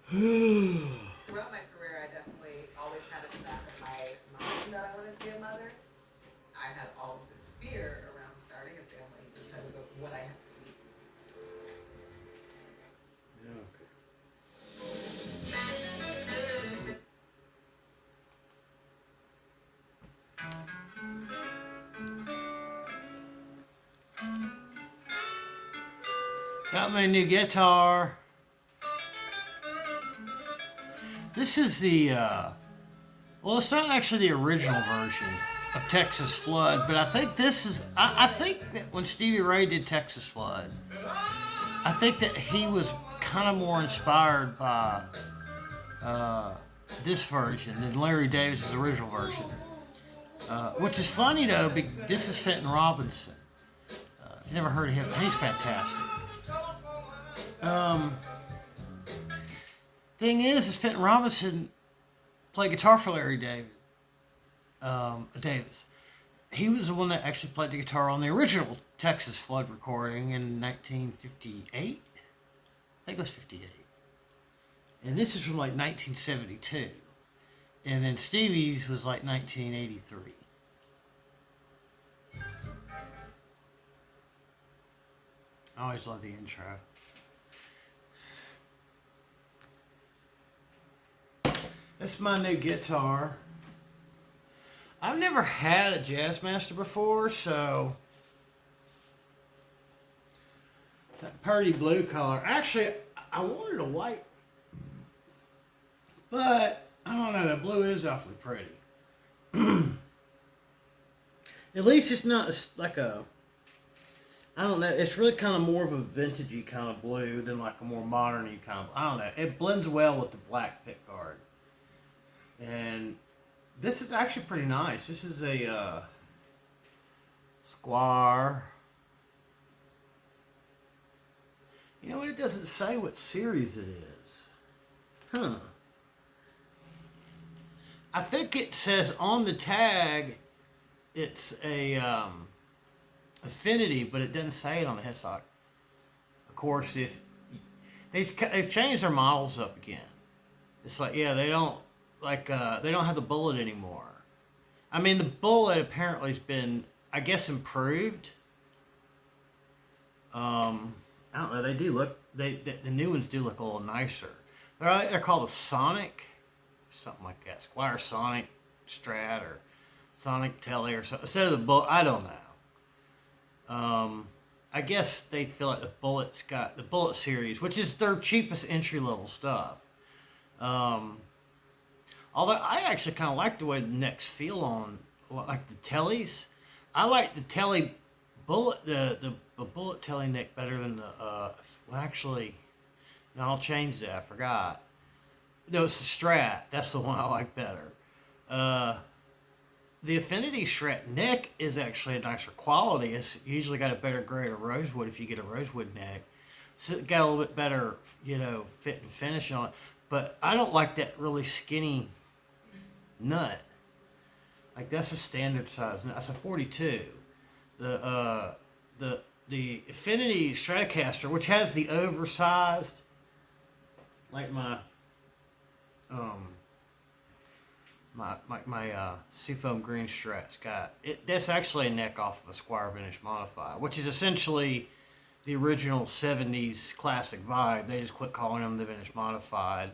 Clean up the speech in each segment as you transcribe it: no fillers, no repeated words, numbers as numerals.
Throughout my career, I definitely always had at the back of my mind that I wanted to be a mother. I had all of this fear around starting a family because of what I had seen. Yeah, okay. Got my new guitar. This is the, well, it's not actually the original version of Texas Flood, but I think this is, I think that when Stevie Ray did Texas Flood, I think that he was kind of more inspired by this version than Larry Davis's original version. Which is funny though, because this is Fenton Robinson. You never heard of him? He's fantastic. Thing is Fenton Robinson played guitar for Larry Davis. He was the one that actually played the guitar on the original Texas Flood recording in 1958. I think it was 58. And this is from like 1972. And then Stevie's was like 1983. I always love the intro. That's my new guitar. I've never had a Jazzmaster before, so that pretty blue color. Actually, I wanted a white, but I don't know. That blue is awfully pretty. At least it's not like a, I don't know. It's really kind of more of a vintagey kind of blue than like a more modern-y kind of. I don't know. It blends well with the black pickguard. And this is actually pretty nice. This is a Squire. You know what? It doesn't say what series it is. Huh. I think it says on the tag it's a Affinity, but it doesn't say it on the headstock. Of course, if they've changed their models up again. It's like, yeah, they don't have the bullet anymore. I mean, the bullet apparently has been, I guess, improved. I don't know. They do look. The new ones do look a little nicer. They're called the Sonic, something like that. Squire Sonic Strat or Sonic Telly or something. Instead of the bullet, I don't know. I guess they feel like the Bullet's got the Bullet series, which is their cheapest entry level stuff. Although I actually kind of like the way the necks feel on, like the Tellys. I like the Telly Bullet, the Bullet Telly neck better than the, well actually, no, I'll change that, I forgot. No, it's the Strat, that's the one I like better. The Affinity Strat neck is actually a nicer quality. It's usually got a better grade of rosewood if you get a rosewood neck. So it got a little bit better, fit and finish on it. But I don't like that really skinny nut. Like that's a standard size nut. That's a 42. The Affinity Stratocaster, which has the oversized, like my Seafoam Green Strat's got it. That's actually a neck off of a Squire Vintage Modified, which is essentially the original 70s classic vibe. They just quit calling them the Vintage Modified,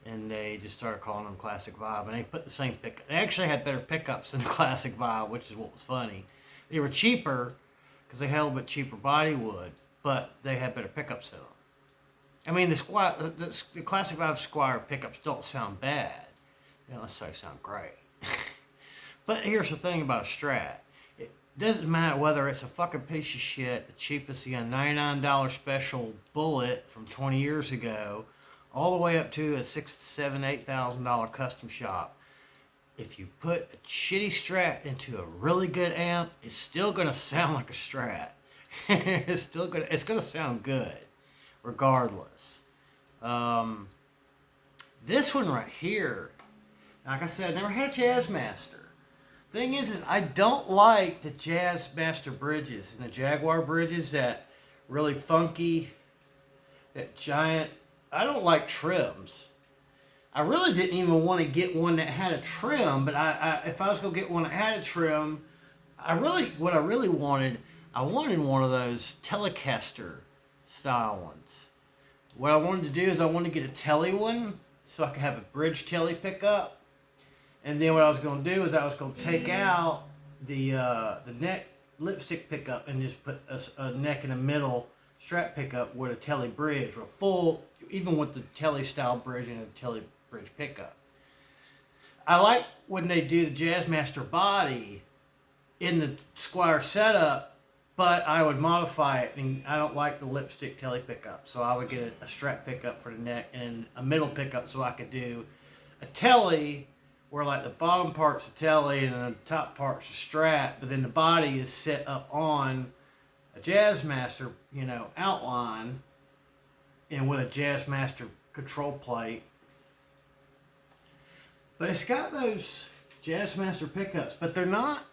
and they just started calling them classic vibe. And they put the same pick. They actually had better pickups than the classic vibe, which is what was funny. They were cheaper because they had a little bit cheaper body wood, but they had better pickups in them. I mean, the classic vibe Squire pickups don't sound bad. They don't necessarily sound great. But here's the thing about a Strat. It doesn't matter whether it's a fucking piece of shit, the cheapest, $99 special Bullet from 20 years ago, all the way up to a $6,000, $7,000, $8,000 custom shop. If you put a shitty Strat into a really good amp, it's still gonna sound like a Strat. It's gonna sound good, regardless. This one right here, like I said, I never had a Jazzmaster. Thing is I don't like the Jazzmaster bridges and the Jaguar bridges, that really funky, that giant. I don't like trims. I really didn't even want to get one that had a trim, but if I was gonna get one that had a trim, what I really wanted, I wanted one of those Telecaster style ones. What I wanted to do is I wanted to get a telly one so I could have a bridge telly pickup, and then what I was going to do is I was going to take out the neck lipstick pickup and just put a neck in the middle strap pickup with a telly bridge, or full, even with the telly style bridge and a telly bridge pickup. I like when they do the Jazzmaster body in the Squire setup, but I would modify it, and I don't like the lipstick telly pickup, so I would get a strap pickup for the neck and a middle pickup so I could do a telly where like the bottom part's a telly and the top part's a strap, but then the body is set up on a Jazzmaster, outline, and with a Jazzmaster control plate. But it's got those Jazzmaster pickups, but they're not.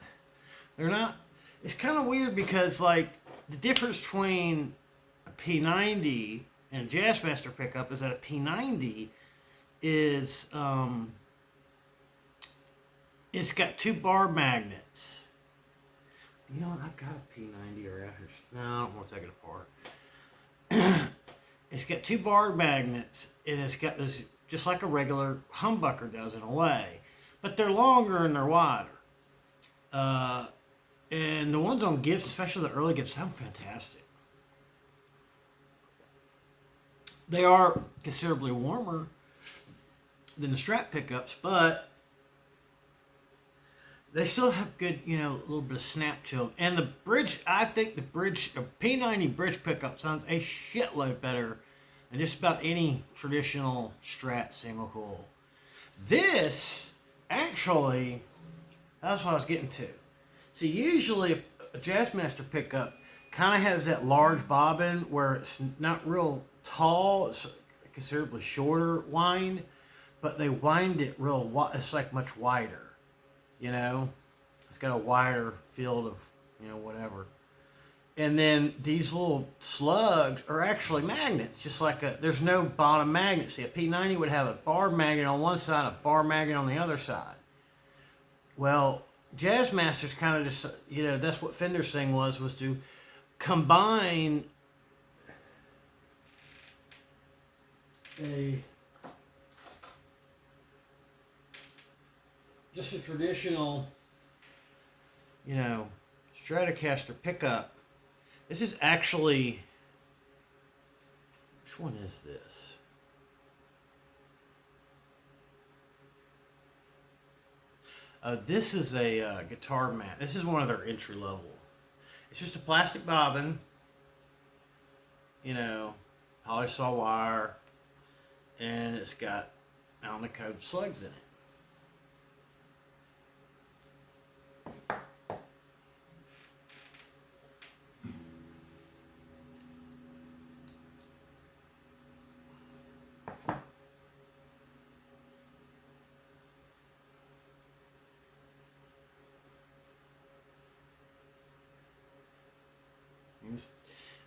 It's kind of weird because, like, the difference between a P90 and a Jazzmaster pickup is that a P90 is, it's got 2 bar magnets. You know what? I've got a P90 around here. No, I don't want to take it apart. It's got 2 bar magnets, and it's got this, just like a regular humbucker does in a way. But they're longer and they're wider. And the ones on Gibbs, especially the early Gibbs, sound fantastic. They are considerably warmer than the strap pickups, but they still have good, a little bit of snap to them. And the bridge, I think the P90 bridge pickup sounds a shitload better than just about any traditional Strat single coil. This, actually, that's what I was getting to. So usually a Jazzmaster pickup kind of has that large bobbin where it's not real tall, it's considerably shorter wind, but they wind it it's like much wider, It's got a wider field of, whatever. And then these little slugs are actually magnets, just like there's no bottom magnet. See, a P90 would have a bar magnet on one side, a bar magnet on the other side. Well, Jazzmaster's kind of just, that's what Fender's thing was to combine just a traditional, Stratocaster pickup. This is actually, which one is this? This is a guitar mat. This is one of their entry level. It's just a plastic bobbin, polysaw wire, and it's got Alnico slugs in it.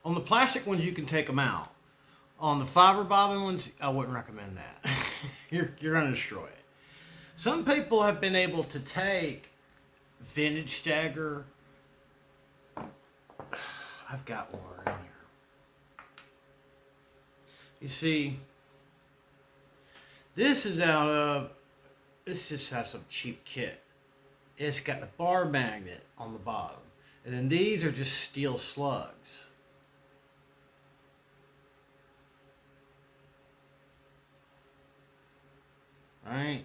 On the plastic ones, you can take them out. On the fiber bobbin ones, I wouldn't recommend that. You're going to destroy it. Some people have been able to take vintage stagger. I've got one around here. You see, this just has some cheap kit. It's got the bar magnet on the bottom. And then these are just steel slugs. Right?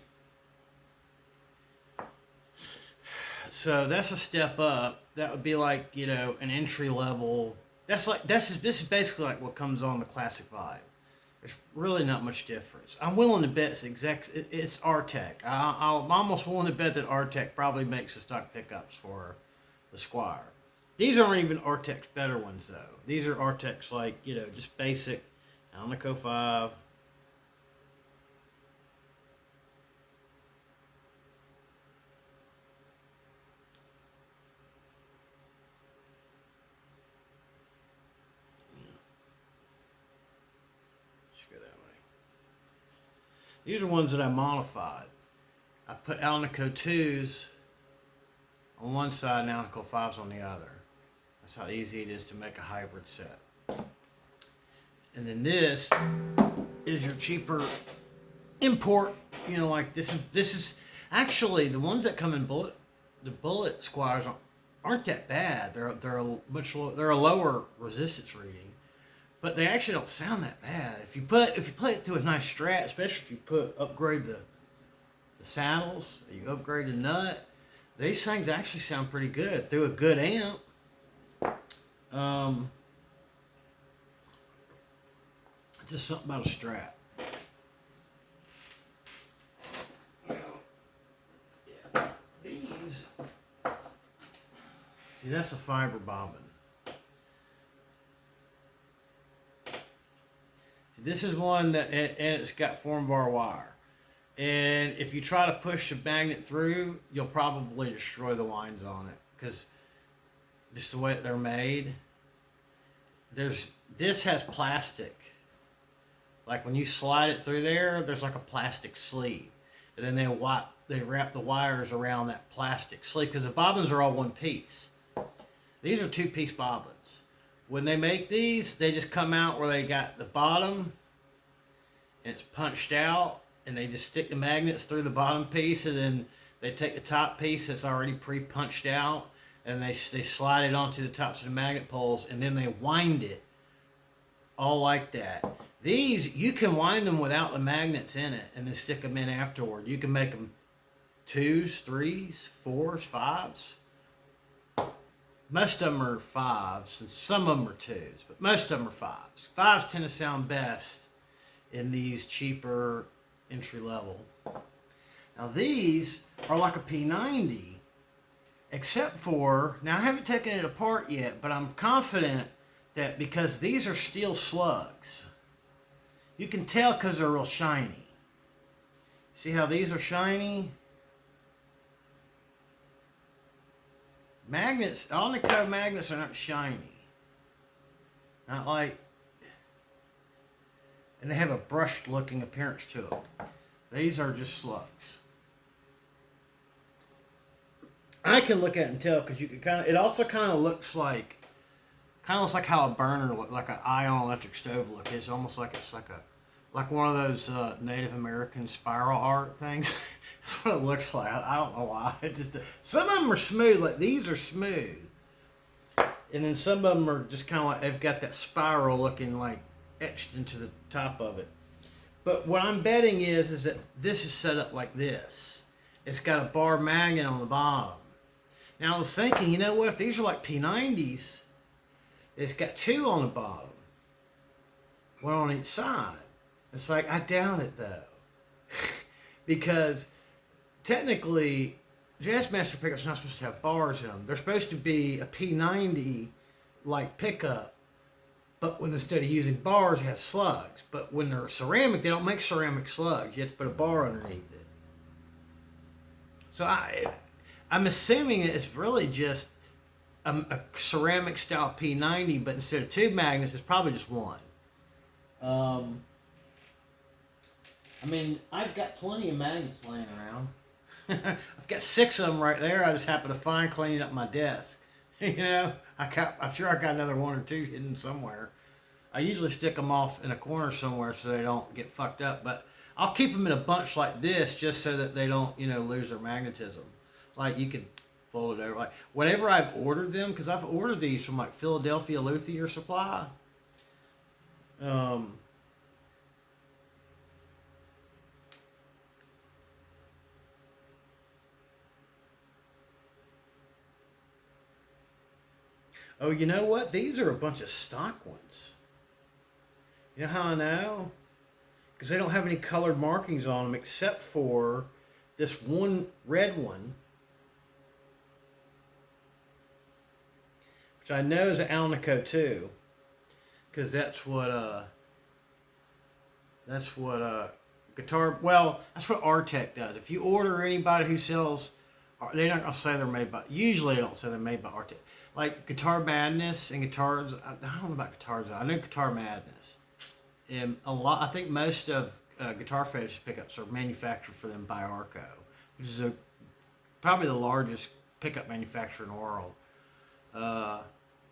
So that's a step up. That would be like, an entry level. This is basically like what comes on the classic Vibe. There's really not much difference. I'm willing to bet it's Artec. I'm almost willing to bet that Artec probably makes the stock pickups for the Squire. These aren't even Artec's better ones though. These are Artec's like, just basic Alnico 5. These are ones that I modified. I put Alnico 2s on one side and Alnico 5s on the other. That's how easy it is to make a hybrid set. And then this is your cheaper import. You know, like this is actually the ones that come in bullet. The bullet Squires aren't that bad. They're a lower resistance reading, but they actually don't sound that bad. If you play it through a nice Strat, especially if you upgrade the saddles, you upgrade the nut, these things actually sound pretty good through a good amp. Just something about a Strat. Yeah. These. See, that's a fiber bobbin. See, this is one that and it's got form bar wire. And if you try to push the magnet through, you'll probably destroy the winds on it because just the way they're made. This has plastic. Like when you slide it through there, there's like a plastic sleeve, and then they wrap the wires around that plastic sleeve because the bobbins are all one piece. These are two-piece bobbins. When they make these, they just come out where they got the bottom and it's punched out, and they just stick the magnets through the bottom piece, and then they take the top piece that's already pre-punched out, and they slide it onto the tops of the magnet poles, and then they wind it all like that. These, you can wind them without the magnets in it and then stick them in afterward. You can make them 2s, 3s, 4s, 5s. Most of them are 5s and some of them are 2s, but most of them are 5s. 5s tend to sound best in these cheaper entry level. Now these are like a P90, except for, now I haven't taken it apart yet, but I'm confident that because these are steel slugs, you can tell because they're real shiny. See how these are shiny? Magnets, Alnico magnets are not shiny. Not like, and they have a brushed looking appearance to them. These are just slugs. I can look at it and tell because you can kind of, it also kind of looks like how a burner look, like an ion electric stove look. It's almost like it's like one of those Native American spiral art things. That's what it looks like. I don't know why. Some of them are smooth, like these are smooth, and then some of them are just kind of like they've got that spiral looking like etched into the top of it. But what I'm betting is that this is set up like this. It's got a bar magnet on the bottom. Now I was thinking, you know what? If these are like P90s. It's got 2 on the bottom, 1 on each side. It's like, I doubt it though. Because technically, Jazzmaster pickups are not supposed to have bars in them. They're supposed to be a P90 like pickup, but when instead of using bars, it has slugs. But when they're ceramic, they don't make ceramic slugs. You have to put a bar underneath it. So I'm assuming it's really just a ceramic style P90, but instead of 2 magnets, it's probably just 1. I mean, I've got plenty of magnets laying around. I've got 6 of them right there. I just happen to find cleaning up my desk. You know, I'm sure I got another 1 or 2 hidden somewhere. I usually stick them off in a corner somewhere so they don't get fucked up, but I'll keep them in a bunch like this just so that they don't, lose their magnetism. Like you could fold it over. Like whenever I've ordered them, because I've ordered these from like Philadelphia Luthier Supply. Oh, you know what? These are a bunch of stock ones. You know how I know? Because they don't have any colored markings on them except for this one red one, which I know is an Alnico 2, because that's what guitar. Well, that's what Artec does. If you order anybody who sells, they're not gonna say they're made by. Usually, they don't say they're made by Artec. Like Guitar Madness and guitars. I don't know about guitars. I know Guitar Madness, and a lot. I think most of Guitar Fetish pickups are manufactured for them by Arco, which is probably the largest pickup manufacturer in the world.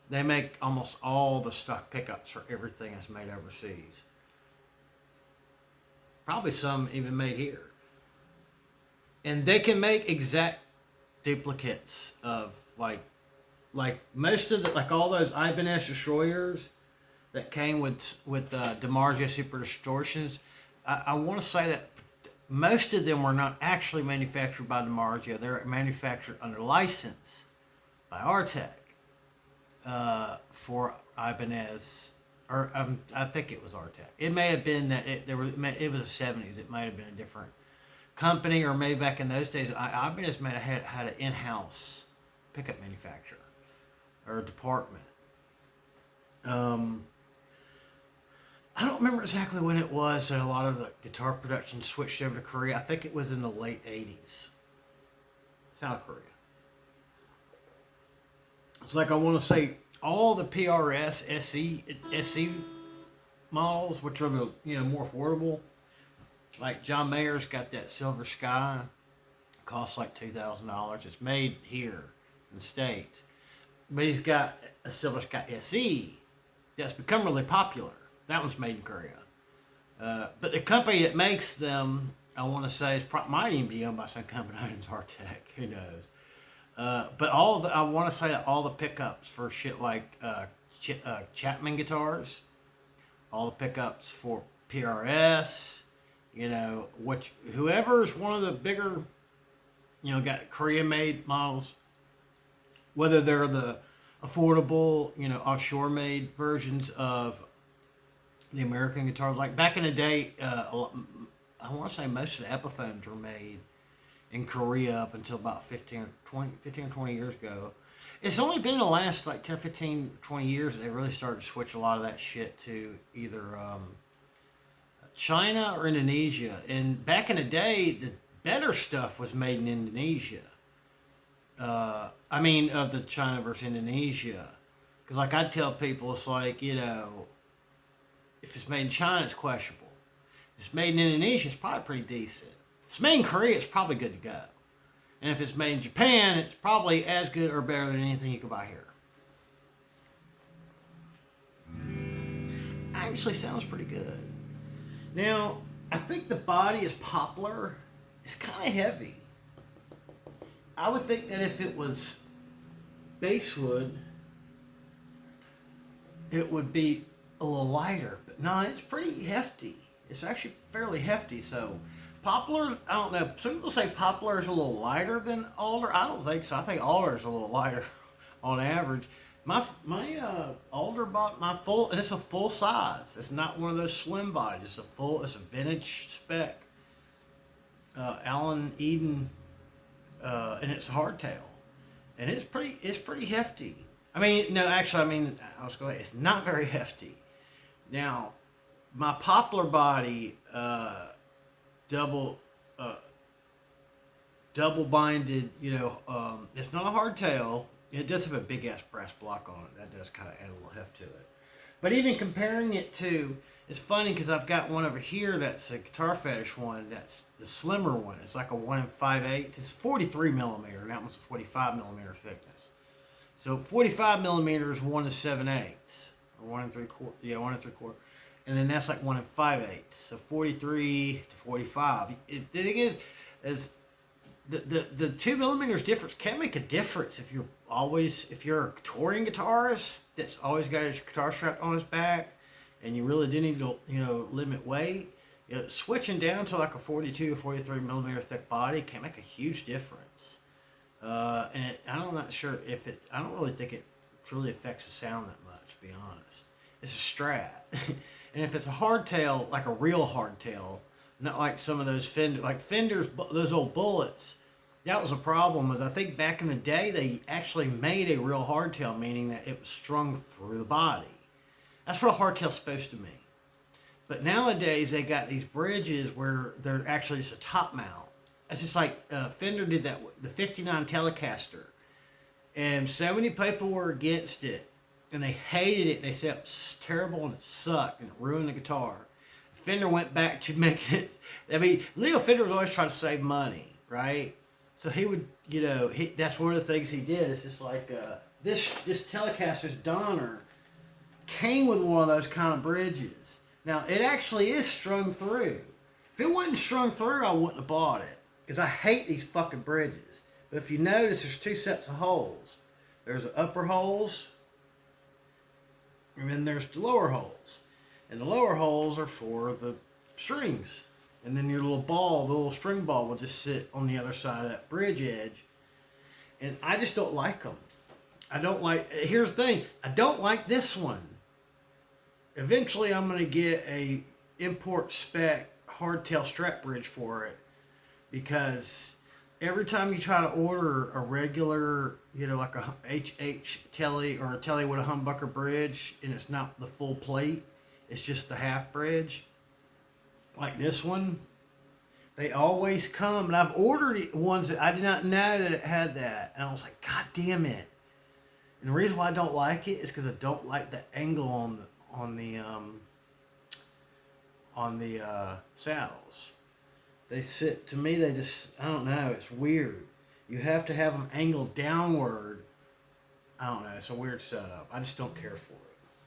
They make almost all the stock pickups for everything that's made overseas. Probably some even made here. And they can make exact duplicates of like most of the, like all those Ibanez destroyers that came with DiMarzio Super Distortions. I want to say that most of them were not actually manufactured by DiMarzio. They're manufactured under license by Artec for Ibanez, or I think it was Artec. It may have been that it was the 70s. It might have been a different company, or maybe back in those days, Ibanez may have had an in-house pickup manufacturer or department. I don't remember exactly when it was that a lot of the guitar production switched over to Korea. I think it was in the late 80s. South Korea. It's like I want to say all the PRS SE models, which are the more affordable. Like John Mayer's got that Silver Sky. It costs like $2,000. It's made here in the States. But he's got a Silver Sky SE that's become really popular. That one's made in Korea. But the company that makes them, I want to say, might even be owned by some company that owns Artec. Who knows? But I want to say that all the pickups for shit like Chapman guitars, all the pickups for PRS, whoever's one of the bigger, got Korea-made models, whether they're the affordable, offshore-made versions of the American guitars. Like back in the day, I want to say most of the Epiphones were made in Korea up until about 15 or 20 years ago. It's only been the last like 10, 15, 20 years that they really started to switch a lot of that shit to either China or Indonesia. And back in the day, the better stuff was made in Indonesia. Of the China versus Indonesia. Because like I tell people, it's like, if it's made in China, it's questionable. If it's made in Indonesia, it's probably pretty decent. If it's made in Korea, it's probably good to go. And if it's made in Japan, it's probably as good or better than anything you can buy here. Actually sounds pretty good. Now, I think the body is poplar. It's kind of heavy. I would think that if it was basswood, it would be a little lighter. But no, it's pretty hefty. It's actually fairly hefty. So poplar, I don't know. Some people say poplar is a little lighter than alder. I don't think so. I think alder is a little lighter on average. My alder bought my full, and it's a full size. It's not one of those slim bodies. It's a vintage spec Allen Eden, and it's hardtail, and it's pretty hefty. It's not very hefty. Now, my poplar body, double binded, it's not a hardtail. It does have a big ass brass block on it. That does kind of add a little heft to it. But even comparing it to, it's funny because I've got one over here that's a Guitar Fetish one. That's the slimmer one. It's like a 1 5/8. It's 43 millimeter, and that one's a 45 millimeter thickness. So 45 millimeters, 1 7/8, or 1 3/4. Yeah, 1 3/4. And then that's like 1 5/8. So 43 to 45. The thing is the 2 millimeters difference can make a difference if you're a touring guitarist that's always got his guitar strapped on his back, and you really do need to maylimit weight. Switching down to like a 42 or 43 millimeter thick body can make a huge difference. I'm not sure if I don't really think it really affects the sound that much, to be honest. It's a Strat. And if it's a hardtail, like a real hardtail, not like some of those Fenders, those old Bullets, that was a problem. Was I think back in the day, they actually made a real hardtail, meaning that it was strung through the body. That's what a hardtail's supposed to mean. But nowadays, they got these bridges where they're actually just a top mount. It's just like Fender did that, the 59 Telecaster. And so many people were against it. And they hated it. They said it was terrible and it sucked and it ruined the guitar. Fender went back to make it. I mean, Leo Fender was always trying to save money, right? So he would, that's one of the things he did. It's just like this Telecaster's Donner came with one of those kind of bridges. Now, it actually is strung through. If it wasn't strung through, I wouldn't have bought it. Because I hate these fucking bridges. But if you notice, there's two sets of holes. There's the upper holes, and then there's the lower holes. And the lower holes are for the strings. And then your little ball, the little string ball, will just sit on the other side of that bridge edge. And I just don't like them. Here's the thing, I don't like this one. Eventually I'm going to get a import spec hardtail strap bridge for it, because every time you try to order a regular, like a HH telly or a telly with a humbucker bridge, and it's not the full plate, it's just the half bridge, like this one, they always come, and I've ordered ones that I did not know that it had that, and I was like, God damn it. And the reason why I don't like it is because I don't like the angle on the saddles. They sit, to me, they just, I don't know, it's weird. You have to have them angled downward. I don't know, it's a weird setup. I just don't care for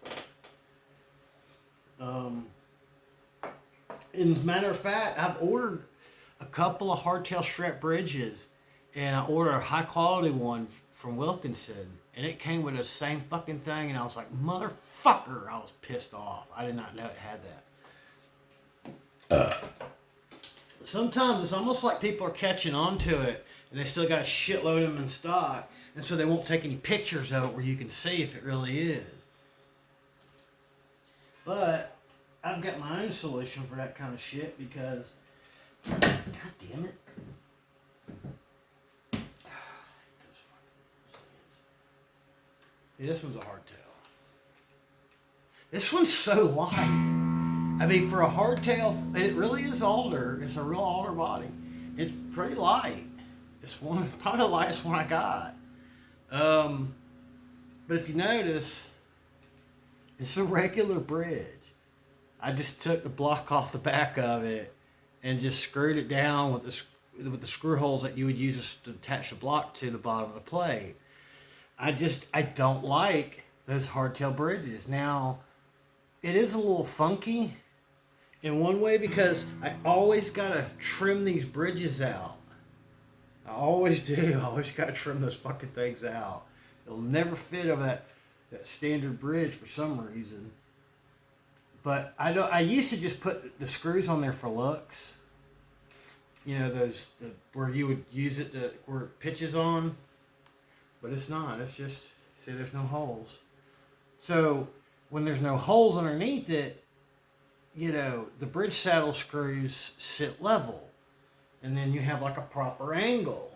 it. As a matter of fact, I've ordered a couple of hardtail strap bridges, and I ordered a high quality one from Wilkinson, and it came with the same fucking thing, and I was like, motherfucker, I was pissed off. I did not know it had that. Sometimes it's almost like people are catching on to it, and they still got a shitload of them in stock, and so they won't take any pictures of it where you can see if it really is. But I've got my own solution for that kind of shit, because, God damn it. See, this one's a hardtail. This one's so light. I mean, for a hardtail, it really is alder. It's a real alder body. It's pretty light. It's probably the lightest one I got. But if you notice, it's a regular bridge. I just took the block off the back of it and just screwed it down with the screw holes that you would use to attach the block to the bottom of the plate. I don't like those hardtail bridges. Now, it is a little funky in one way, because I always gotta trim these bridges out. I always do. I always gotta trim those fucking things out. It'll never fit over that standard bridge for some reason. But I used to just put the screws on there for looks. Where you would use it where it pitches on. But it's not. It's just, see, there's no holes. So when there's no holes underneath it, the bridge saddle screws sit level. And then you have like a proper angle.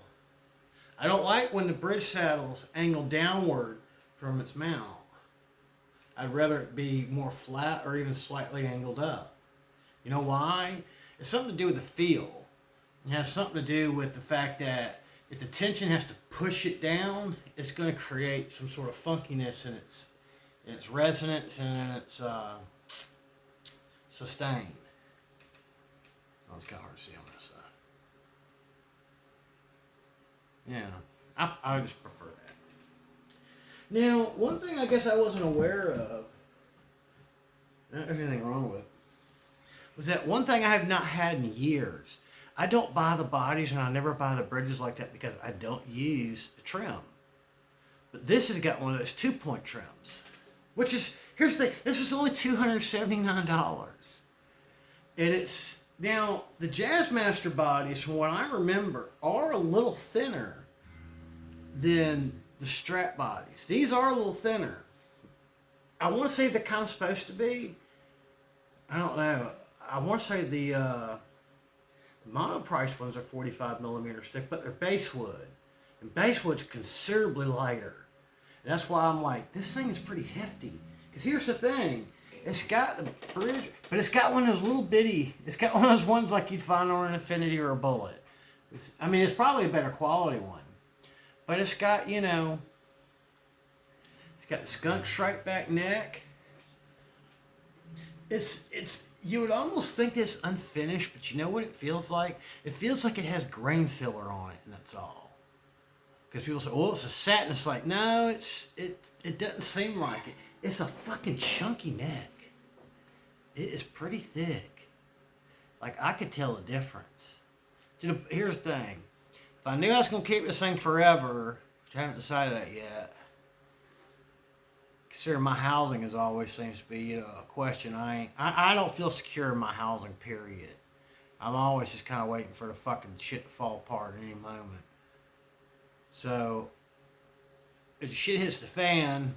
I don't like when the bridge saddle's angled downward from its mount. I'd rather it be more flat or even slightly angled up. You know why? It's something to do with the feel. It has something to do with the fact that if the tension has to push it down, it's going to create some sort of funkiness in its resonance and in its sustain. Oh, it's kind of hard to see on this side. Yeah, I just prefer that. Now, one thing I guess I wasn't aware of, not anything wrong with, was that one thing I have not had in years. I don't buy the bodies and I never buy the bridges like that because I don't use the trim. But this has got one of those 2-point trims, which is, here's the thing, this was only $279. And it's, now, the Jazzmaster bodies, from what I remember, are a little thinner than the strap bodies. These are a little thinner. I want to say they're kind of supposed to be. I don't know. I want to say the mono-priced ones are 45 millimeter thick, but they're basswood. And basswood's considerably lighter. And that's why I'm like, this thing is pretty hefty. Because here's the thing. It's got the bridge, but it's got one of those little bitty, it's got one of those ones like you'd find on an Infinity or a Bullet. It's probably a better quality one. But it's got, it's got the skunk stripe back neck. It's You would almost think it's unfinished, but you know what it feels like? It feels like it has grain filler on it, and that's all. Because people say, "Oh, it's a satin." It's like, no, it doesn't seem like it. It's a fucking chunky neck. It is pretty thick. Like, I could tell the difference. Here's the thing. If I knew I was going to keep this thing forever, which I haven't decided that yet, consider my housing as always seems to be a question. I don't feel secure in my housing, period. I'm always just kind of waiting for the fucking shit to fall apart at any moment. So, if the shit hits the fan,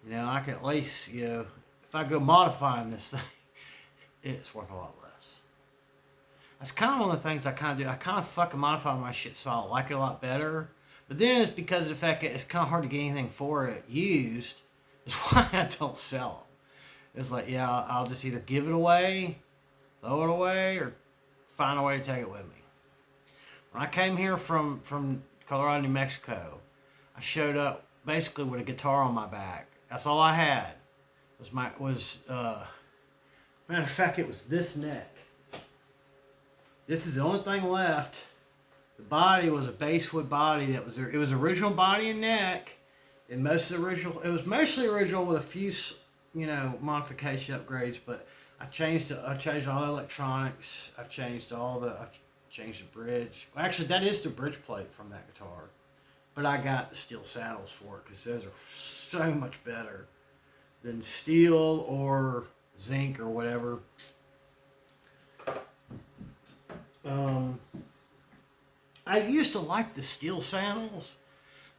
I can at least, if I go modifying this thing, it's worth a lot less. That's kind of one of the things I kind of do. I kind of fucking modify my shit so I like it a lot better. But then it's because of the fact that it's kind of hard to get anything for it used. That's why I don't sell them. It's like, yeah, I'll just either give it away, throw it away, or find a way to take it with me. When I came here from Colorado, New Mexico, I showed up basically with a guitar on my back. That's all I had. Matter of fact, it was this neck. This is the only thing left. The body was a basswood body that was there. It was original body and neck, and most of the original. It was mostly original with a few, modification upgrades. But I changed all the electronics. I've changed the bridge. Well, actually, that is the bridge plate from that guitar. But I got the steel saddles for it because those are so much better than steel or zinc or whatever. I used to like the steel saddles,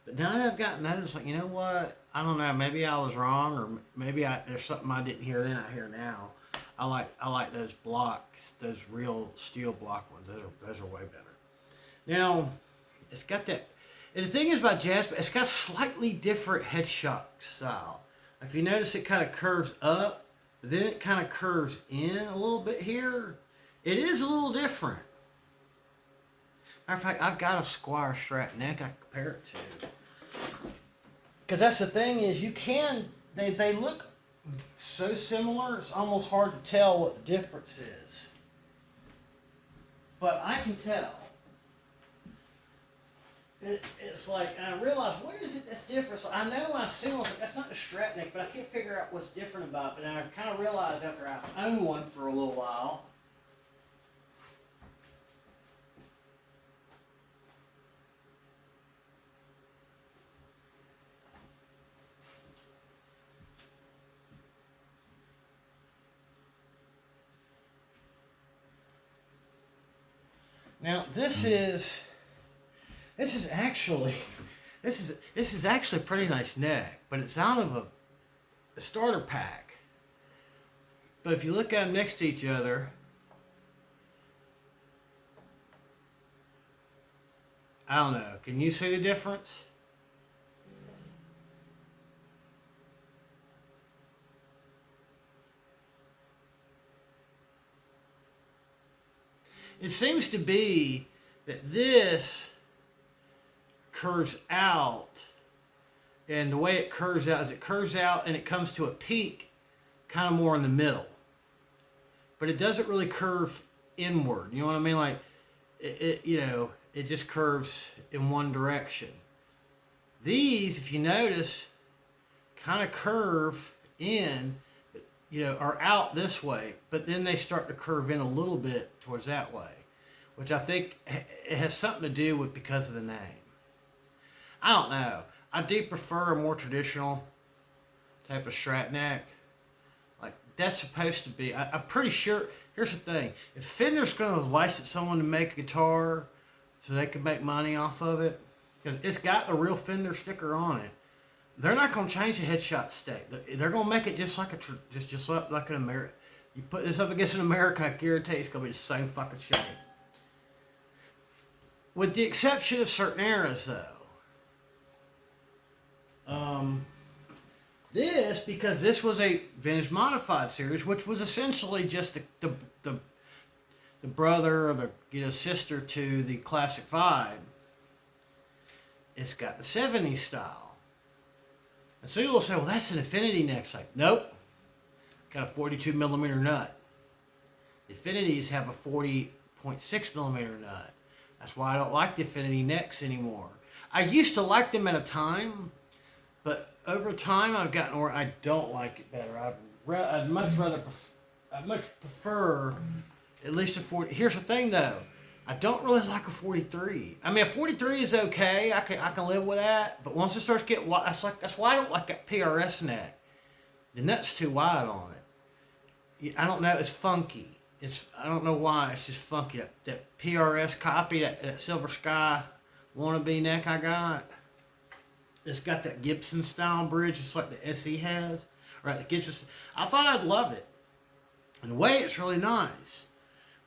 but now that I've gotten those, like, you know what? I don't know. Maybe I was wrong, or maybe there's something I didn't hear then I hear now. I like those blocks, those real steel block ones. Those are way better. Now, it's got that. And the thing is about jazz, it's got slightly different head shock style. If you notice, it kind of curves up, but then it kind of curves in a little bit here. It is a little different. Matter of fact, I've got a Squire Strat neck I can compare it to. Because that's the thing is, they look so similar, it's almost hard to tell what the difference is. But I can tell. It's like, and I realize, what is it that's different? So I know when I see one, that's not the Strat neck, but I can't figure out what's different about it. And I kind of realized after I owned one for a little while. Now this is actually a pretty nice neck, but it's out of a starter pack. But if you look at them next to each other, I don't know. Can you see the difference? It seems to be that this curves out, and the way it curves out is it curves out and it comes to a peak kind of more in the middle. But it doesn't really curve inward. You know what I mean? Like, it just curves in one direction. These, if you notice, kind of curve in, are out this way, but then they start to curve in a little bit towards that way, which I think it has something to do with because of the name. I don't know. I do prefer a more traditional type of Strat neck. Like, that's supposed to be, I'm pretty sure, here's the thing, if Fender's going to license someone to make a guitar so they can make money off of it, because it's got the real Fender sticker on it, they're not going to change the headshot state. They're going to make it just like like an American. You put this up against an American, I guarantee it's going to be the same fucking shape. With the exception of certain eras, though. Because this was a vintage modified series, which was essentially just the brother or the sister to the classic vibe. It's got the 70s style. And so you'll say, well, that's an Infinity neck. It's like, nope. got a 42 millimeter nut. The Affinities have a 40.6 millimeter nut. That's why I don't like the Affinity necks anymore. I used to like them at a time, but over time I've gotten where I don't like it better. I'd much prefer at least a 40. Here's the thing though, I don't really like a 43. I mean, a 43 is okay. I can live with that. But once it starts getting wide, that's why I don't like that PRS neck. The nut's too wide on it. I don't know. It's funky. I don't know why. It's just funky. That PRS copy, that Silver Sky wannabe neck I got. It's got that Gibson style bridge, just like the SE has. Right, the Gibson. I thought I'd love it. In a way, it's really nice.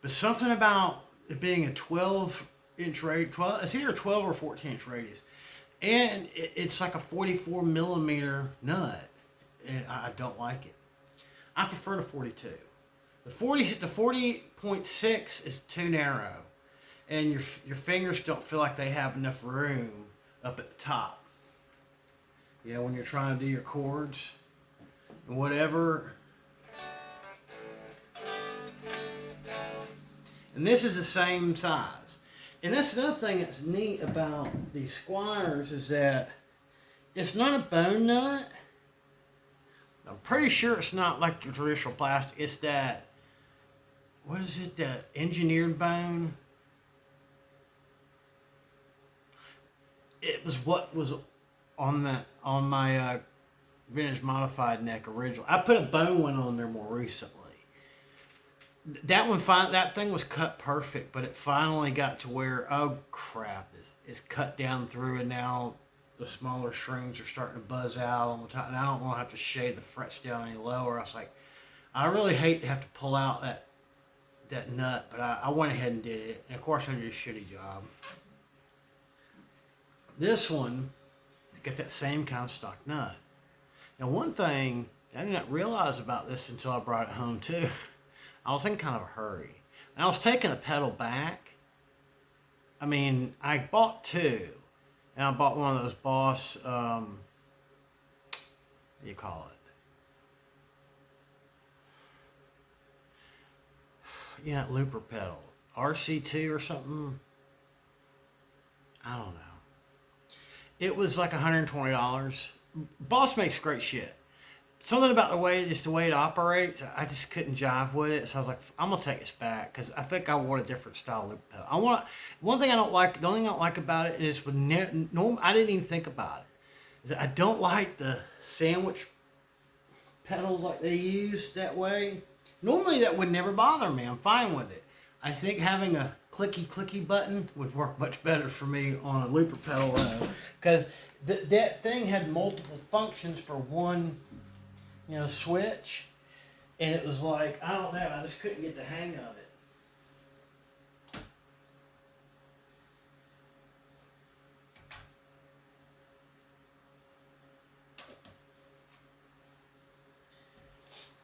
But something about it being a 12-inch radius, it's either 12 or 14-inch radius. And it's like a 44 millimeter nut. And I don't like it. I prefer the 42. The 40.6 is too narrow. And your fingers don't feel like they have enough room up at the top. You know, when you're trying to do your chords and whatever. And this is the same size. And that's another thing that's neat about these Squires is that it's not a bone nut. I'm pretty sure it's not like your traditional plastic. It's that, what is it, the engineered bone? It was what was on my vintage modified neck original. I put a bone one on there more recently. That thing was cut perfect, but it finally got to where, oh crap, it's cut down through, and now the smaller strings are starting to buzz out on the top, and I don't want to have to shade the frets down any lower. I was like, I really hate to have to pull out that nut, but I went ahead and did it, and of course I did a shitty job. This one got that same kind of stock nut. Now, one thing I did not realize about this until I brought it home too, I was in kind of a hurry. And I was taking a pedal back. I mean, I bought two. And I bought one of those Boss, what do you call it? Yeah, looper pedal. RC2 or something. I don't know. It was like $120. Boss makes great shit. Something about the way it operates, I just couldn't jive with it. So I was like, I'm gonna take this back because I think I want a different style loop pedal. One thing I don't like. The only thing I don't like about it is I didn't even think about it. Is that I don't like the sandwich pedals like they use that way. Normally that would never bother me. I'm fine with it. I think having a clicky button would work much better for me on a looper pedal though, because that thing had multiple functions for one, switch, and it was like, I don't know, I just couldn't get the hang of it.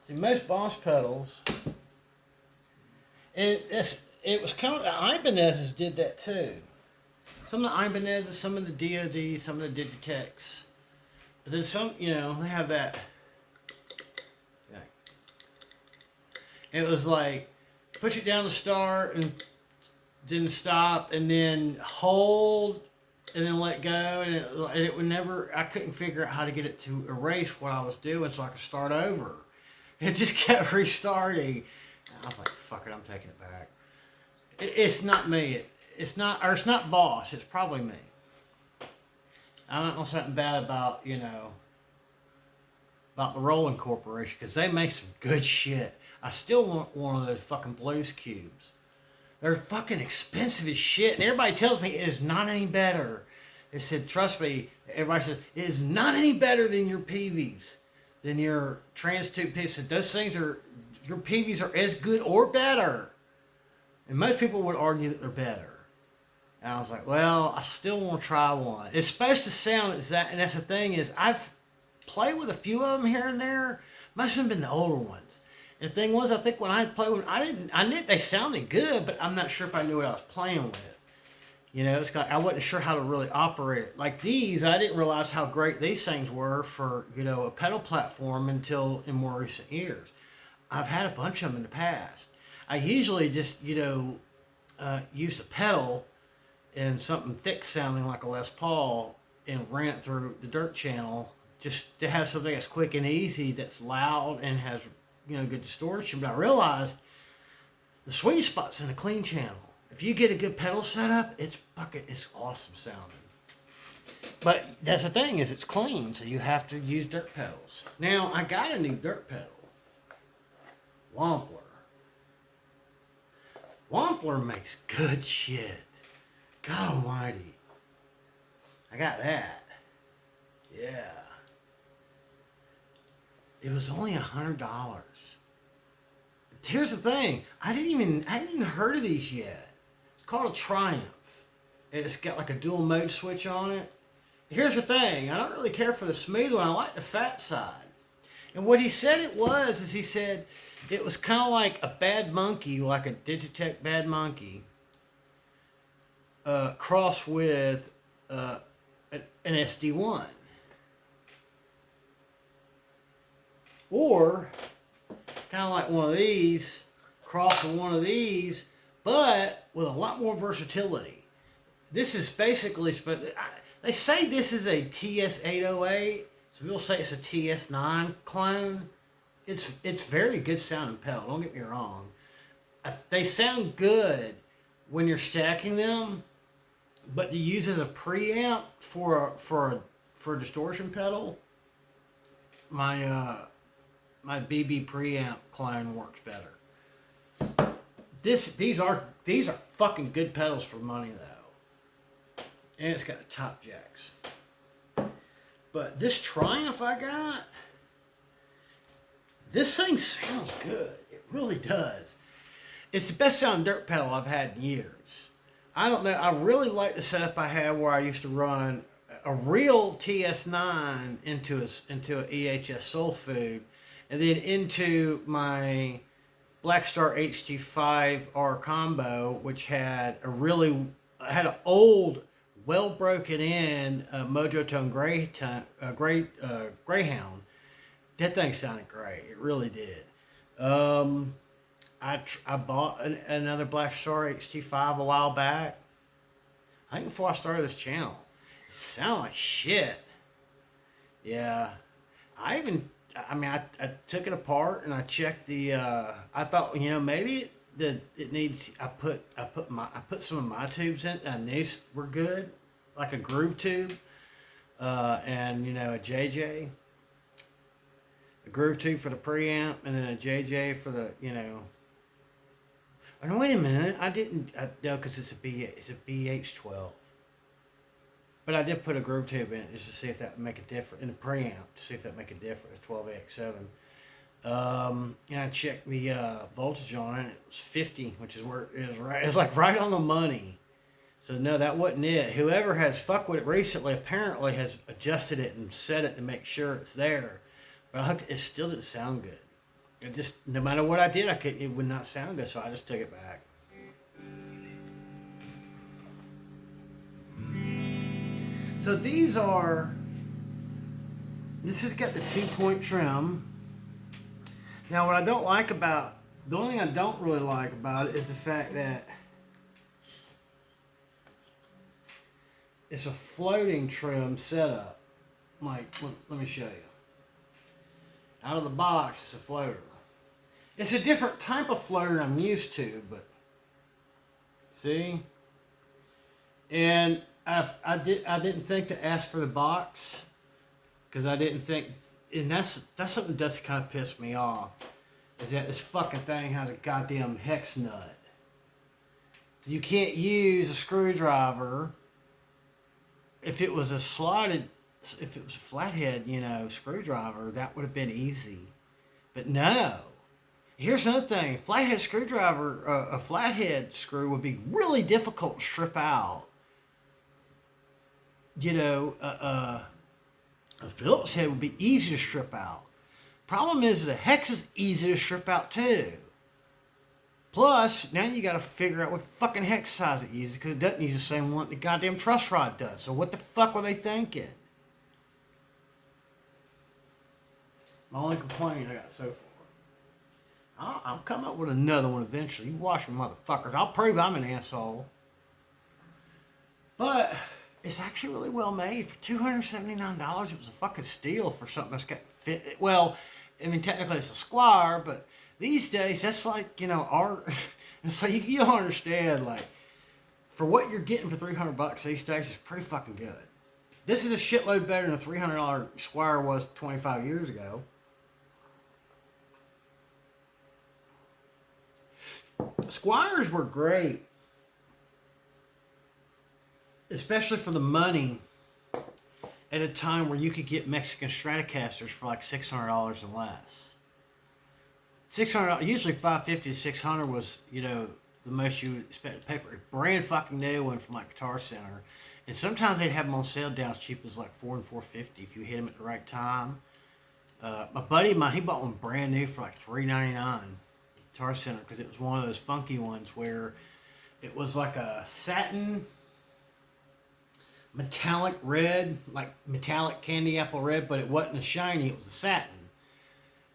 See, most Boss pedals, and it was kind of, the Ibanez's did that too. Some of the Ibanez's, some of the DoD, some of the Digitechs, but then some, they have that. It was like, push it down to start and didn't stop, and then hold, and then let go, and it would never, I couldn't figure out how to get it to erase what I was doing so I could start over. It just kept restarting. And I was like, fuck it, I'm taking it back. It's not me. It's not Boss. It's probably me. I don't know something bad about, about the Roland Corporation, because they make some good shit. I still want one of those fucking Blues Cubes. They're fucking expensive as shit, and everybody tells me it is not any better. They said, trust me, everybody says, it is not any better than your PVs, than your trans tube PVs. Said, those things your PVs are as good or better. And most people would argue that they're better. And I was like, well, I still want to try one. It's supposed to sound exact, and that's the thing is, I've played with a few of them here and there. Most of them have been the older ones. And the thing was, I think when I played with them, I knew they sounded good, but I'm not sure if I knew what I was playing with. It's like I wasn't sure how to really operate it. Like these, I didn't realize how great these things were for, a pedal platform until in more recent years. I've had a bunch of them in the past. I usually just, use a pedal and something thick sounding like a Les Paul and ran it through the dirt channel just to have something that's quick and easy, that's loud and has, good distortion. But I realized the sweet spot's in the clean channel. If you get a good pedal setup, it's awesome sounding. But that's the thing, is it's clean, so you have to use dirt pedals. Now, I got a new dirt pedal. Wampler. Wampler makes good shit. God almighty. I got that. Yeah. It was only $100. Here's the thing. I hadn't even heard of these yet. It's called a Triumph. It's got like a dual mode switch on it. Here's the thing. I don't really care for the smooth one. I like the fat side. And what he said it was, is he said it was kind of like a Bad Monkey, like a Digitech Bad Monkey, crossed with an SD1. Or kind of like one of these, crossed with one of these, but with a lot more versatility. This is basically, they say this is a TS808, so people say it's a TS9 clone. It's very good sounding pedal, don't get me wrong. They sound good when you're stacking them, but to use as a preamp for a distortion pedal, my BB preamp clone works better. These are fucking good pedals for money though, and it's got the top jacks. But this Triumph I got, this thing sounds good. It really does. It's the best sounding dirt pedal I've had in years. I don't know. I really like the setup I had where I used to run a real TS9 into a EHS Soul Food, and then into my Blackstar HT5R combo, which had an old, well broken in Mojo Tone Greyhound. That thing sounded great. It really did. I bought another Blackstar HT5 a while back. I think before I started this channel. It sounded like shit. Yeah. I took it apart and I checked the. I thought, maybe it needs. I put some of my tubes in, and these were good, like a groove tube, and a JJ, a groove tube for the preamp, and then a JJ for the Oh, no, wait a minute. No, because it's a BH12. But I did put a groove tube in it just to see if that would make a difference, in the preamp, to see if that would make a difference, 12AX7. And I checked the voltage on it, and it was 50, which is where it is right. It's like right on the money. So no, that wasn't it. Whoever has fucked with it recently apparently has adjusted it and set it to make sure it's there. But it still didn't sound good. It just, no matter what I did, it would not sound good, so I just took it back. So this has got the 2-point trim. Now what I don't like about, the only thing I don't really like about it is the fact that it's a floating trim setup. Like, let me show you. Out of the box, it's a floater. It's a different type of floater than I'm used to, but see? And I didn't think to ask for the box, because I didn't think, and that's something that does kind of piss me off, is that this fucking thing has a goddamn hex nut. You can't use a screwdriver. If it was a flathead, screwdriver, that would have been easy. But no. Here's another thing. Flathead screwdriver, a flathead screw would be really difficult to strip out. A Phillips head would be easy to strip out. Problem is the hex is easy to strip out too. Plus, now you got to figure out what fucking hex size it uses, because it doesn't use the same one the goddamn truss rod does. So what the fuck were they thinking? My only complaint I got so far. I'll come up with another one eventually. You watch me, motherfuckers. I'll prove I'm an asshole. But it's actually really well made. For $279, it was a fucking steal for something that's got fit. Well, I mean, technically it's a Squire, but these days that's like, art. And so you don't understand, like, for what you're getting for $300 these days is pretty fucking good. This is a shitload better than a $300 Squire was 25 years ago. Squires were great, especially for the money at a time where you could get Mexican Stratocasters for like $600 and less. $600, usually $550 to $600 was, the most you would expect to pay for a brand fucking new one from like Guitar Center. And sometimes they'd have them on sale down as cheap as like $400 and $450 if you hit them at the right time. My buddy of mine, he bought one brand new for like $399. Guitar Center, because it was one of those funky ones where it was like a satin metallic red, like metallic candy apple red, but it wasn't a shiny, it was a satin.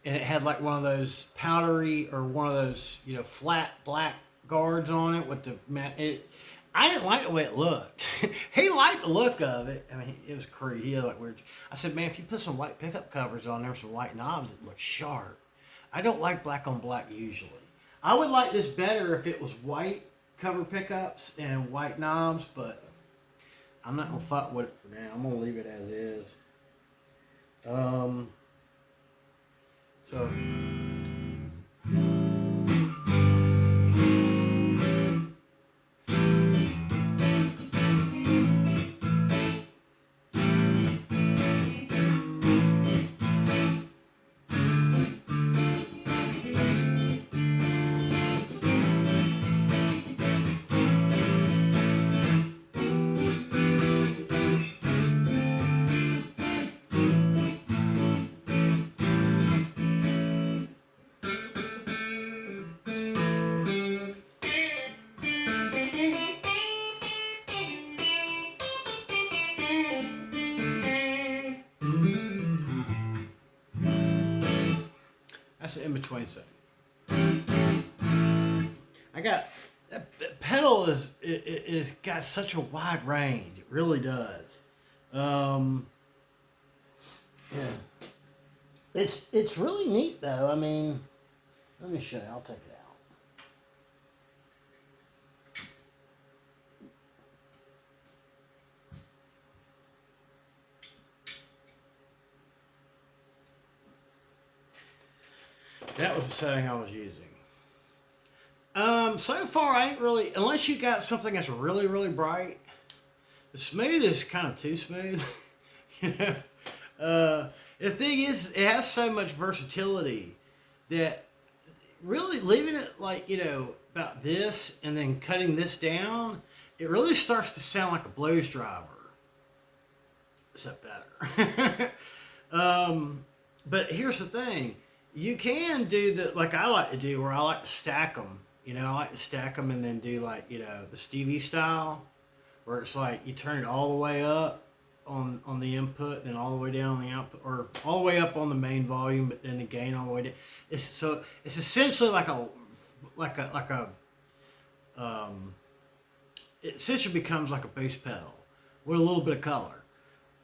And it had like one of those powdery or one of those, flat black guards on it with the I didn't like the way it looked. He liked the look of it. I mean, it was crazy. He had like weird. I said, man, if you put some white pickup covers on there, some white knobs, it looks sharp. I don't like black on black usually. I would like this better if it was white cover pickups and white knobs, but I'm not gonna fuck with it for now. I'm gonna leave it as is. So. That's the in-between setting. I got that pedal is got such a wide range. It really does. Yeah. It's really neat though. I mean, let me show you. I'll take it out. That was the setting I was using. So far I ain't really, unless you got something that's really, really bright. The smooth is kind of too smooth. The thing is, it has so much versatility that really leaving it like, about this and then cutting this down, it really starts to sound like a blues driver. Except better. But here's the thing. You can do like I like to do, where I like to stack them. I like to stack them and then do like, the Stevie style, where it's like you turn it all the way up on the input, and then all the way down on the output, or all the way up on the main volume, but then the gain all the way down. It's essentially it essentially becomes like a boost pedal with a little bit of color,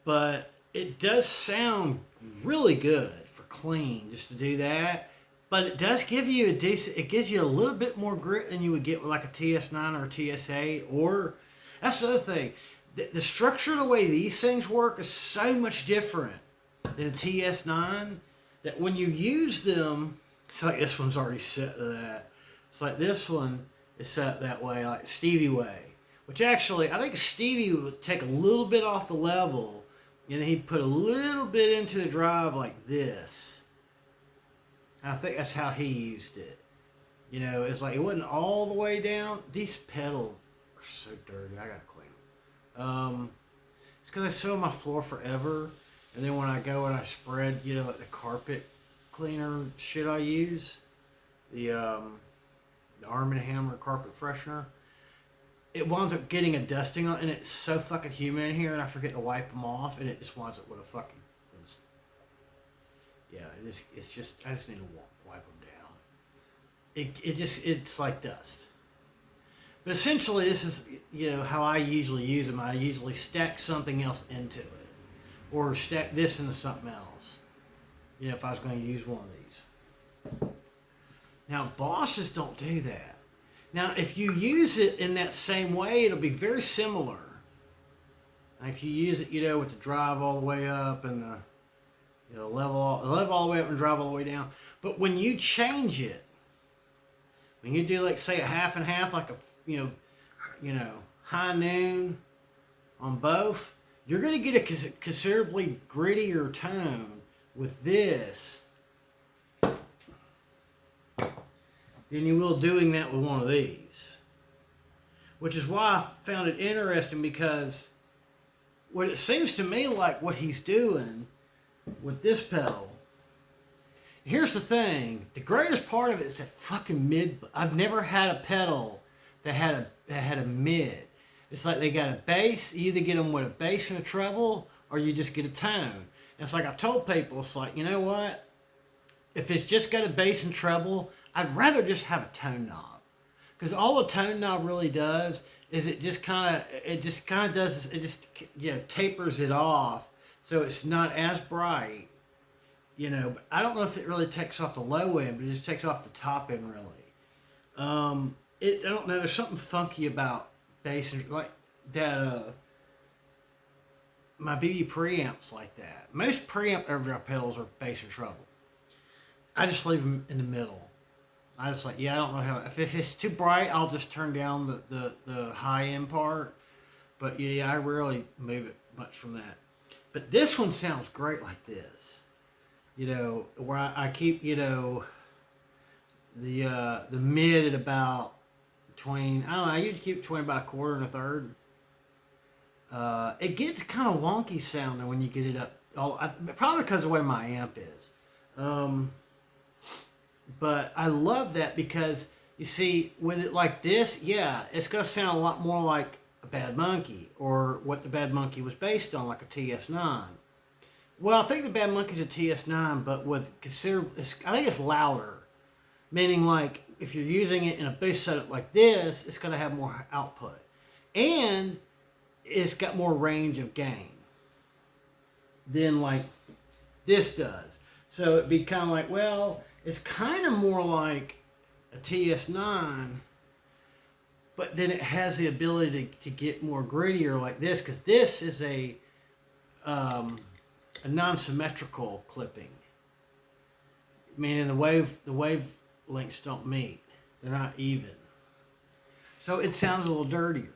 but it does sound really good for clean just to do that. But it does give you it gives you a little bit more grit than you would get with like a TS9 or a TS8. Or, that's the other thing. The structure of the way these things work is so much different than a TS9 that when you use them, it's like this one's already set to that. It's like this one is set that way, like Stevie way. Which actually, I think Stevie would take a little bit off the level, and then he'd put a little bit into the drive like this. I think that's how he used it. It's like it wasn't all the way down. These pedals are so dirty. I gotta clean them. It's because I sit on my floor forever, and then when I go and I spread, like the carpet cleaner shit I use, the Arm & Hammer carpet freshener, it winds up getting a dusting on, and it's so fucking humid in here, and I forget to wipe them off, and it just winds up with a fucking. Yeah, it's just, I just need to wipe them down. it's like dust. But essentially, this is how I usually use them. I usually stack something else into it, or stack this into something else. If I was going to use one of these. Now, Bosses don't do that. Now, if you use it in that same way, it'll be very similar. Now, if you use it, with the drive all the way up and the level all the way up and drive all the way down. But when you change it, when you do like say a half and half, like a high noon on both, you're going to get a considerably grittier tone with this than you will doing that with one of these. Which is why I found it interesting, because what it seems to me like what he's doing with this pedal. Here's the thing: the greatest part of it is that fucking mid. I've never had a pedal that had a mid. It's like they got a bass. You either get them with a bass and a treble, or you just get a tone. And it's like I've told people, it's like, you know what? If it's just got a bass and treble, I'd rather just have a tone knob, because all a tone knob really does is it just kind of does this, it just tapers it off, so it's not as bright. But I don't know if it really takes off the low end, but it just takes off the top end really. I don't know. There's something funky about bass and like that. My BB preamps like that. Most preamp overdrive pedals are bass and treble. I just leave them in the middle. I just I don't know how. If it's too bright, I'll just turn down the high end part. But I rarely move it much from that. But this one sounds great like this. Where I keep, the mid at about between, I don't know, I usually keep it between about a quarter and a third. It gets kind of wonky sounding when you get it up. Probably because of the way my amp is. But I love that because, you see, with it like this, it's going to sound a lot more like a Bad Monkey, or what the Bad Monkey was based on, like a TS9. Well, I think the Bad Monkey's a TS9, but I think it's louder. Meaning, like, if you're using it in a boost setup like this, it's going to have more output. And it's got more range of gain than, like, this does. So it'd be kind of like, well, it's kind of more like a TS9, but then it has the ability to get more grittier like this, because this is a non-symmetrical clipping. Meaning the wave lengths don't meet. They're not even. So it sounds a little dirtier.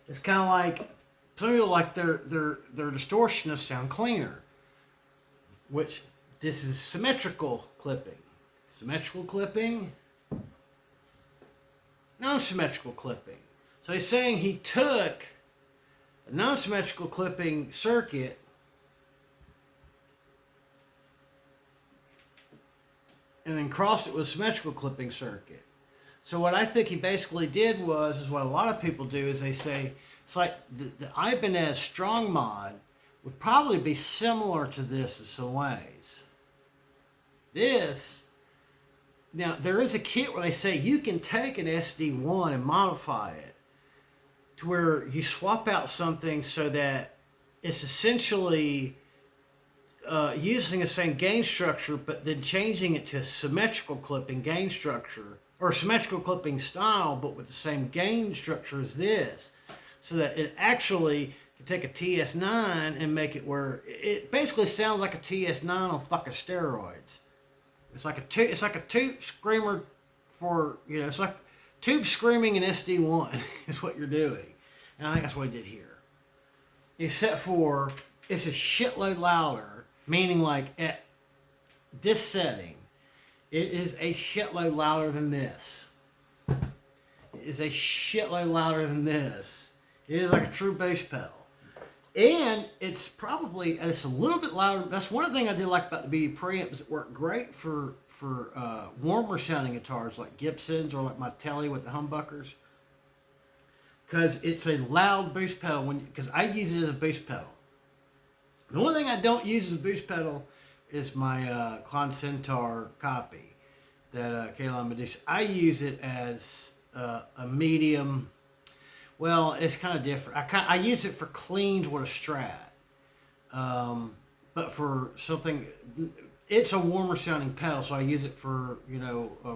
It's kind of like, some people like their distortionists sound cleaner. Which this is symmetrical clipping. Symmetrical clipping. Non-symmetrical clipping. So he's saying he took a non-symmetrical clipping circuit and then crossed it with a symmetrical clipping circuit. So what I think he basically did is what a lot of people do, is they say, it's like the Ibanez Strong Mod would probably be similar to this in some ways. Now there is a kit where they say you can take an SD1 and modify it to where you swap out something so that it's essentially using the same gain structure, but then changing it to a symmetrical clipping gain structure, or symmetrical clipping style, but with the same gain structure as this, so that it actually can take a TS9 and make it where it basically sounds like a TS9 on fucking steroids. It's like a tube screamer for, it's like tube screaming in SD1 is what you're doing, and I think that's what he did here. Except for it's a shitload louder. Meaning, like, at this setting, it is a shitload louder than this. It is a shitload louder than this. It is like a true bass pedal. And it's a little bit louder. That's one thing I did like about the BB preamp, is it worked great for warmer sounding guitars like Gibsons or like my Telly with the humbuckers. Because it's a loud boost pedal, because I use it as a boost pedal. The only thing I don't use as a boost pedal is my Klon Centaur copy. that K-line Medusa. I use it as a medium. Well, it's kind of different. I use it for cleans with a Strat, but for something, it's a warmer sounding pedal, so I use it for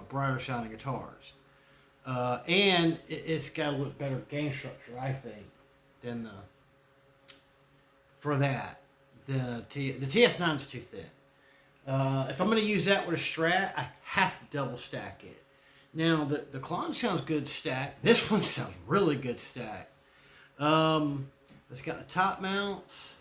brighter sounding guitars, and it's got a little better gain structure, I think, than the TS9 is too thin. If I'm going to use that with a Strat, I have to double stack it. Now, the Klon sounds good stacked. This one sounds really good stacked. It's got the top mounts,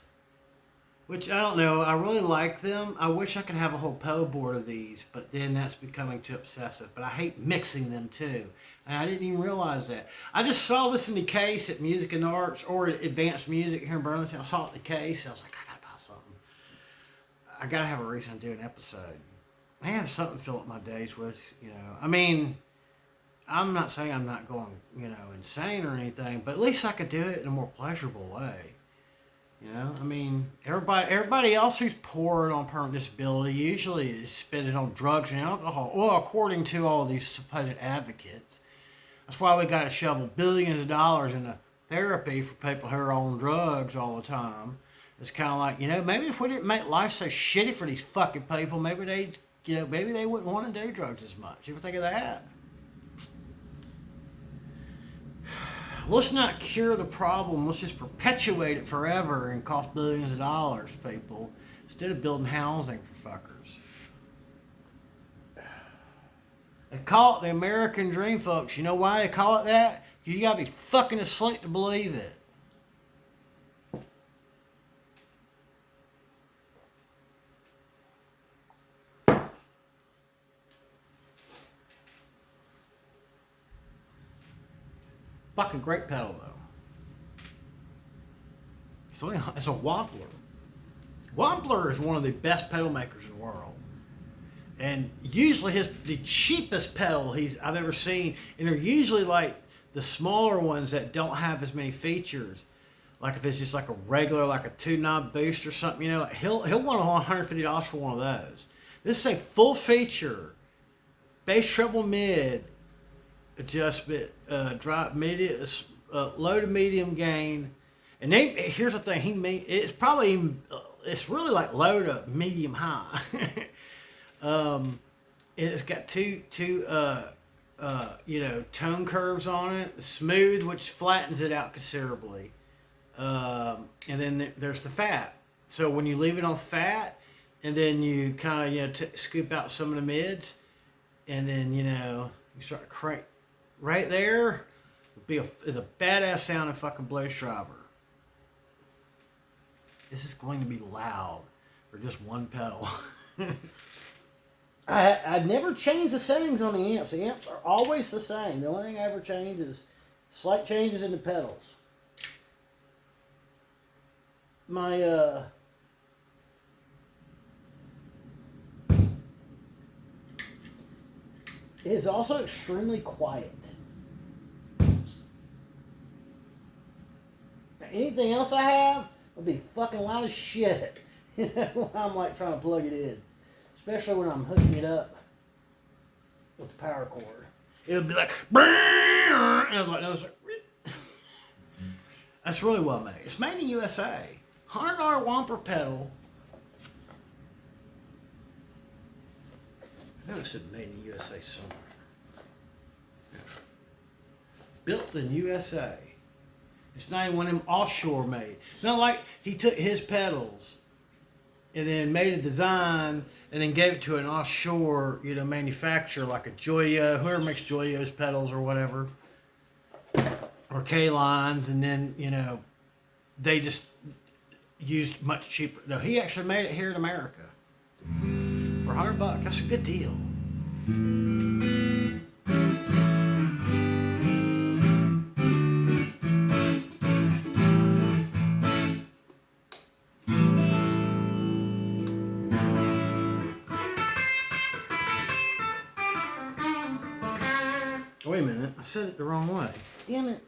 which I don't know. I really like them. I wish I could have a whole pedal board of these, but then that's becoming too obsessive. But I hate mixing them too. And I didn't even realize that. I just saw this in the case at Music and Arts or at Advanced Music here in Burlington. I saw it in the case. I was like, I got to buy something. I got to have a reason to do an episode. I have something to fill up my days with, I mean, I'm not saying I'm not going, insane or anything, but at least I could do it in a more pleasurable way. I mean, everybody else who's poor and on permanent disability usually is spending on drugs and alcohol. Well, according to all these supposed advocates. That's why we got to shovel billions of dollars into therapy for people who are on drugs all the time. It's kind of like, maybe if we didn't make life so shitty for these fucking people, maybe they wouldn't want to do drugs as much. You ever think of that? Let's not cure the problem. Let's just perpetuate it forever and cost billions of dollars, people, instead of building housing for fuckers. They call it the American dream, folks. You know why they call it that? Because you got to be fucking asleep to believe it. Fucking great pedal though. It's a Wampler. Wampler is one of the best pedal makers in the world, and usually the cheapest pedal I've ever seen, and they're usually like the smaller ones that don't have as many features. Like if it's just like a regular, like a 2-knob boost or something, he'll want $150 for one of those. This is a full feature, bass treble mid adjustment, drop medium, low to medium gain, and here's the thing. It's really like low to medium high. And it's got two tone curves on it, smooth, which flattens it out considerably, and then there's the fat. So when you leave it on fat, and then you kind of scoop out some of the mids, and then you start to crank. Right there is a badass sounding fucking blues driver. This is going to be loud for just one pedal. I never change the settings on the amps. The amps are always the same. The only thing I ever change is slight changes in the pedals. My it is also extremely quiet. Anything else I have will be fucking loud as shit. When I'm like trying to plug it in, especially when I'm hooking it up with the power cord. It'll be like, and I was like, that's really well made. It's made in the USA. $100 Wampler pedal. I know it said made in the USA somewhere. Built in USA. It's not even one of them offshore made. It's not like he took his pedals and then made a design and then gave it to an offshore, manufacturer like a Joyo, whoever makes Joyo's pedals or whatever, or K-lines, and then, they just used much cheaper. No, he actually made it here in America for $100. That's a good deal. Wait a minute, I said it the wrong way. Damn it.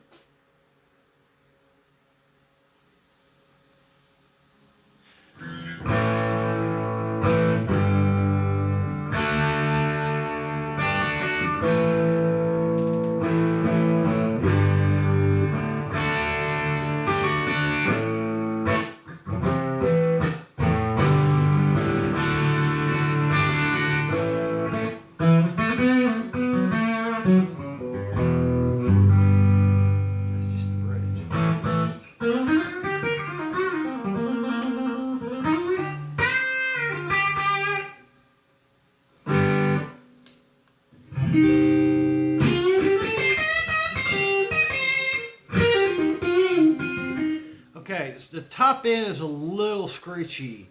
top end is a little screechy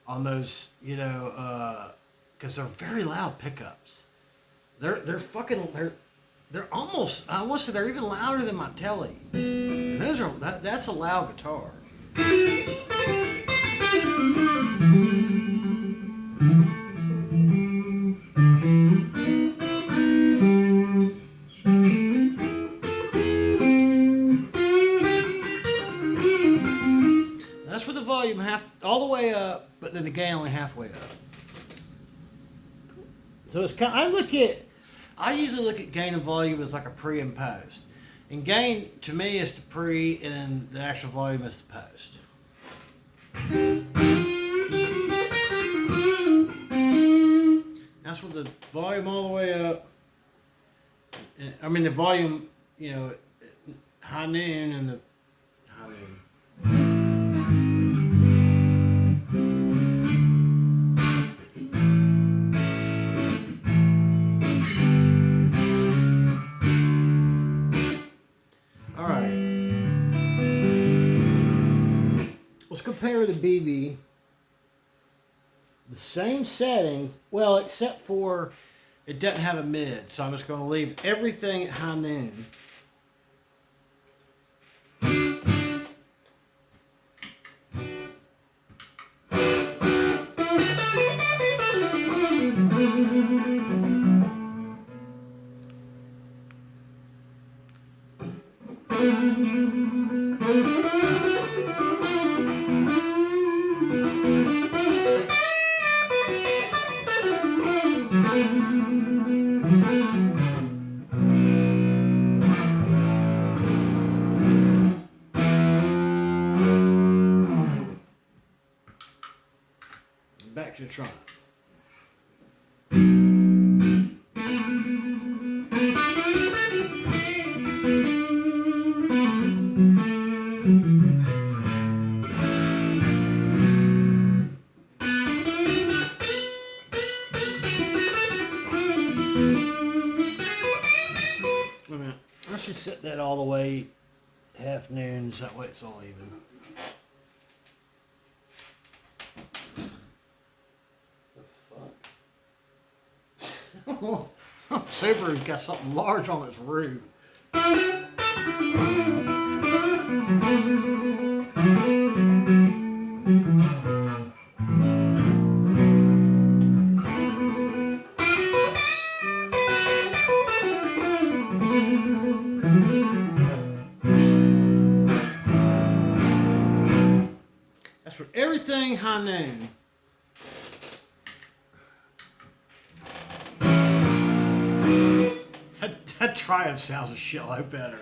on those, you know, because they're very loud pickups. They're almost, I want to say they're even louder than my telly. And that's a loud guitar. That's with the volume all the way up, but then the gain only halfway up. So it's kind. I usually look at gain and volume as like a pre and post. And gain to me is the pre, and then the actual volume is the post. That's with the volume all the way up. I mean the volume, you know, high noon and the high noon. Compare the BB, the same settings, well, except for it doesn't have a mid, so I'm just going to leave everything at high noon. Back to the Triumph. Wait a minute. I should set that all the way half noons, that way it's all even. Subaru's got something large on its roof. That's for everything high noon. That Triumph sounds a shitload better.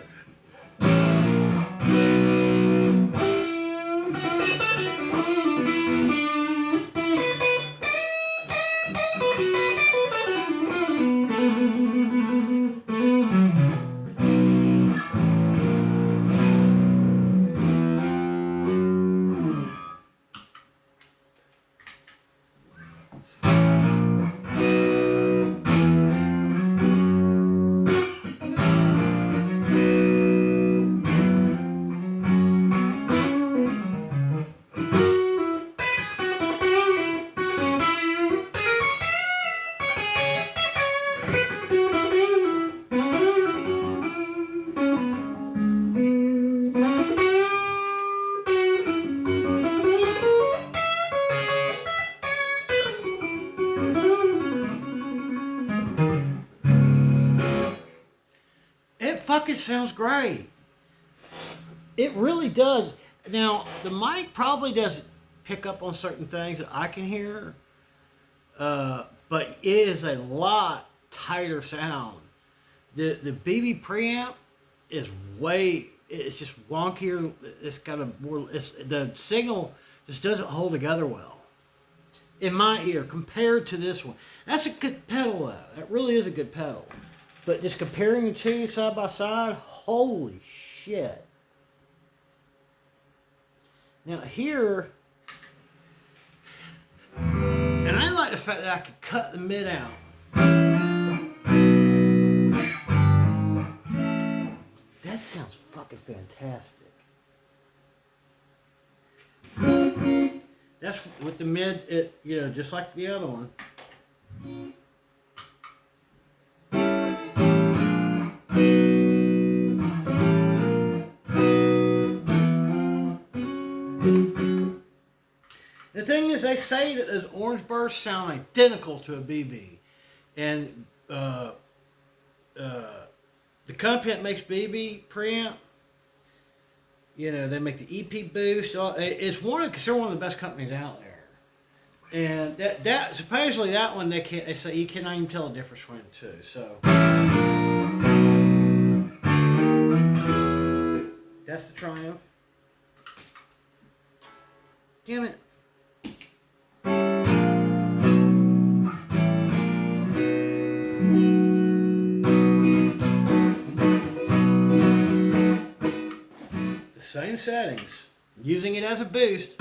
Fucking sounds great. It really does. Now, the mic probably doesn't pick up on certain things that I can hear, but it is a lot tighter sound. The BB preamp is it's just wonkier. It's got a more, the signal just doesn't hold together well in my ear compared to this one. That's a good pedal though. That really is a good pedal. But just comparing the two side by side, holy shit. Now here, and I like the fact that I could cut the mid out. That sounds fucking fantastic. That's with the mid, it, you know, just like the other one. The thing is, they say that those orange bursts sound identical to a BB, and the company that makes BB preamp, you know, they make the EP boost. It's considered one of the best companies out there. And that supposedly that one they say you cannot even tell the difference between the two. So that's the Triumph. Damn it. The same settings. Using it as a boost.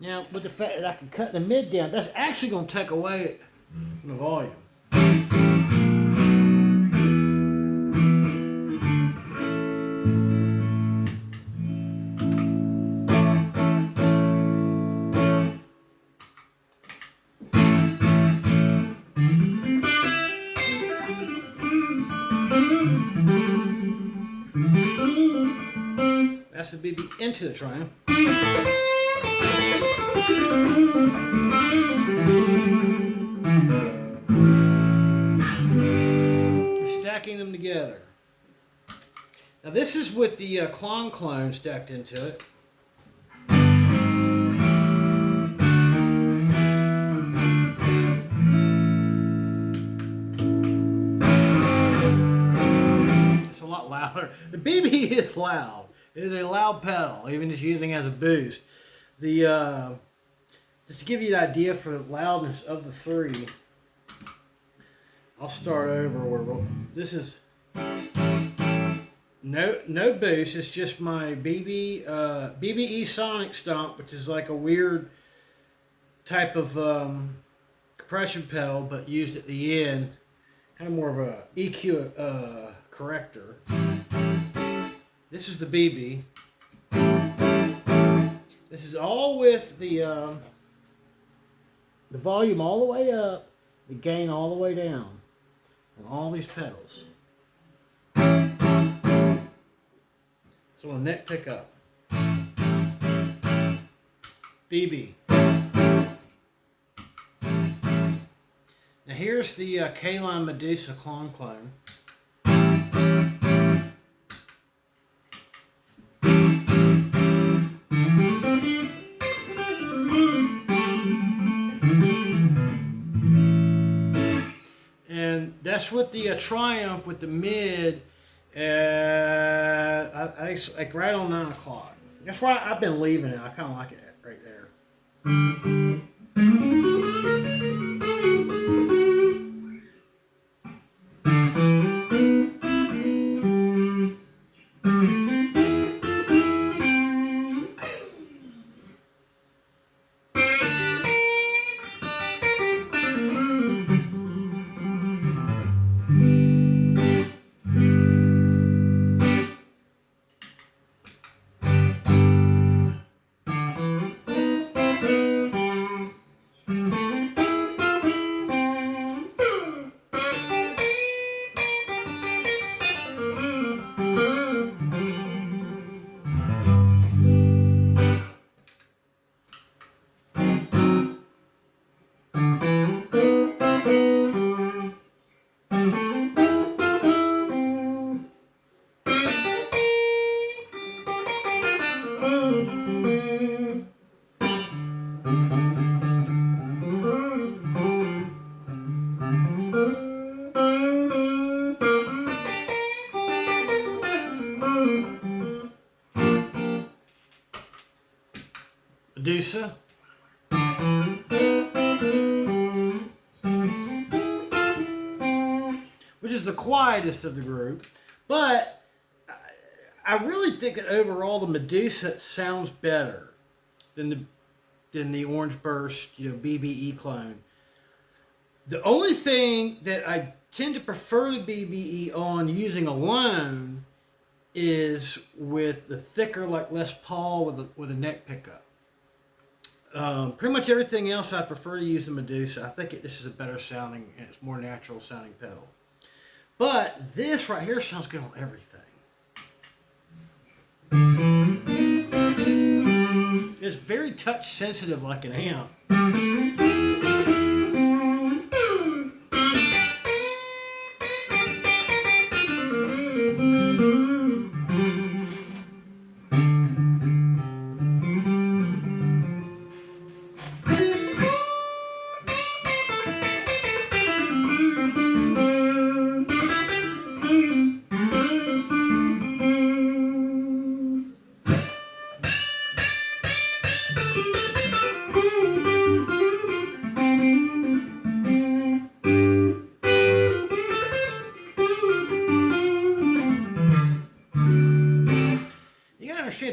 Now, with the fact that I can cut the mid down, that's actually going to take away the volume. That's the BB into the Triumph. Stacking them together. Now this is with the clone stacked into it. It's a lot louder. The BB is loud. It is a loud pedal, even just using it as a boost. The just to give you an idea for the loudness of the three, I'll start over. This is no boost. It's just my BBE Sonic Stomp, which is like a weird type of compression pedal, but used at the end, kind of more of a EQ corrector. This is the BB. This is all with the volume all the way up, the gain all the way down on all these pedals. So a neck pickup. BB. Now here's the K-Line Medusa clone. And that's with the Triumph with the mid, I like right on 9 o'clock. That's why I've been leaving it. I kind of like it right there. Medusa. Which is the quietest of the group, but I really think that overall the Medusa sounds better than the Orange Burst, BBE clone. The only thing that I tend to prefer the BBE on using alone is with the thicker, like Les Paul with a neck pickup. Pretty much everything else I prefer to use the Medusa. I think this is a better sounding and it's more natural sounding pedal. But this right here sounds good on everything. It's very touch sensitive like an amp.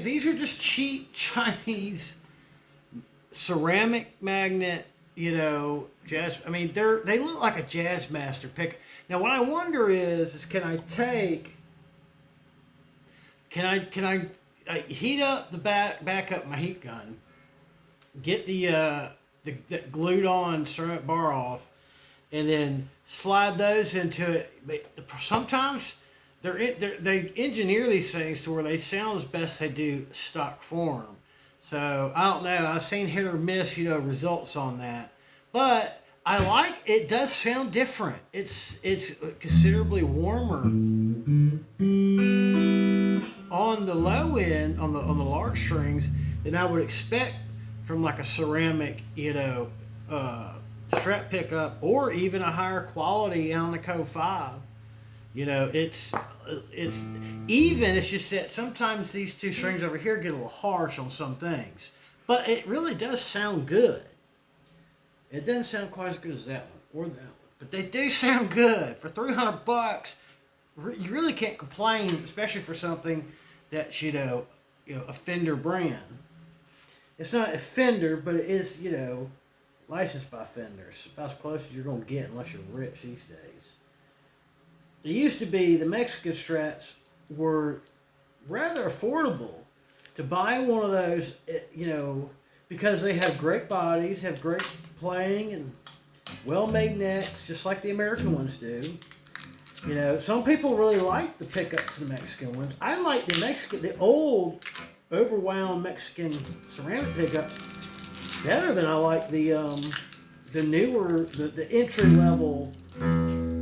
These are just cheap Chinese ceramic magnet, jazz. I mean, they look like a Jazzmaster pick. Now, what I wonder is can I heat up the back up my heat gun, get the glued on ceramic bar off, and then slide those into it. But sometimes they engineer these things to where they sound as best they do stock form. So I don't know. I've seen hit or miss, results on that. But I like it. Does sound different. It's considerably warmer on the low end, on the large strings, than I would expect from like a ceramic, strap pickup or even a higher quality Alnico 5. It's just that sometimes these two strings over here get a little harsh on some things, but it really does sound good. It doesn't sound quite as good as that one or that one, but they do sound good for $300. You really can't complain, especially for something that's a Fender brand. It's not a Fender, but it is licensed by Fender. It's about as close as you're going to get unless you're rich these days. It used to be the Mexican Strats were rather affordable to buy one of those, because they have great bodies, have great playing, and well-made necks, just like the American ones do. Some people really like the pickups of the Mexican ones. I like the old, overwound Mexican ceramic pickups better than I like the newer, the entry-level,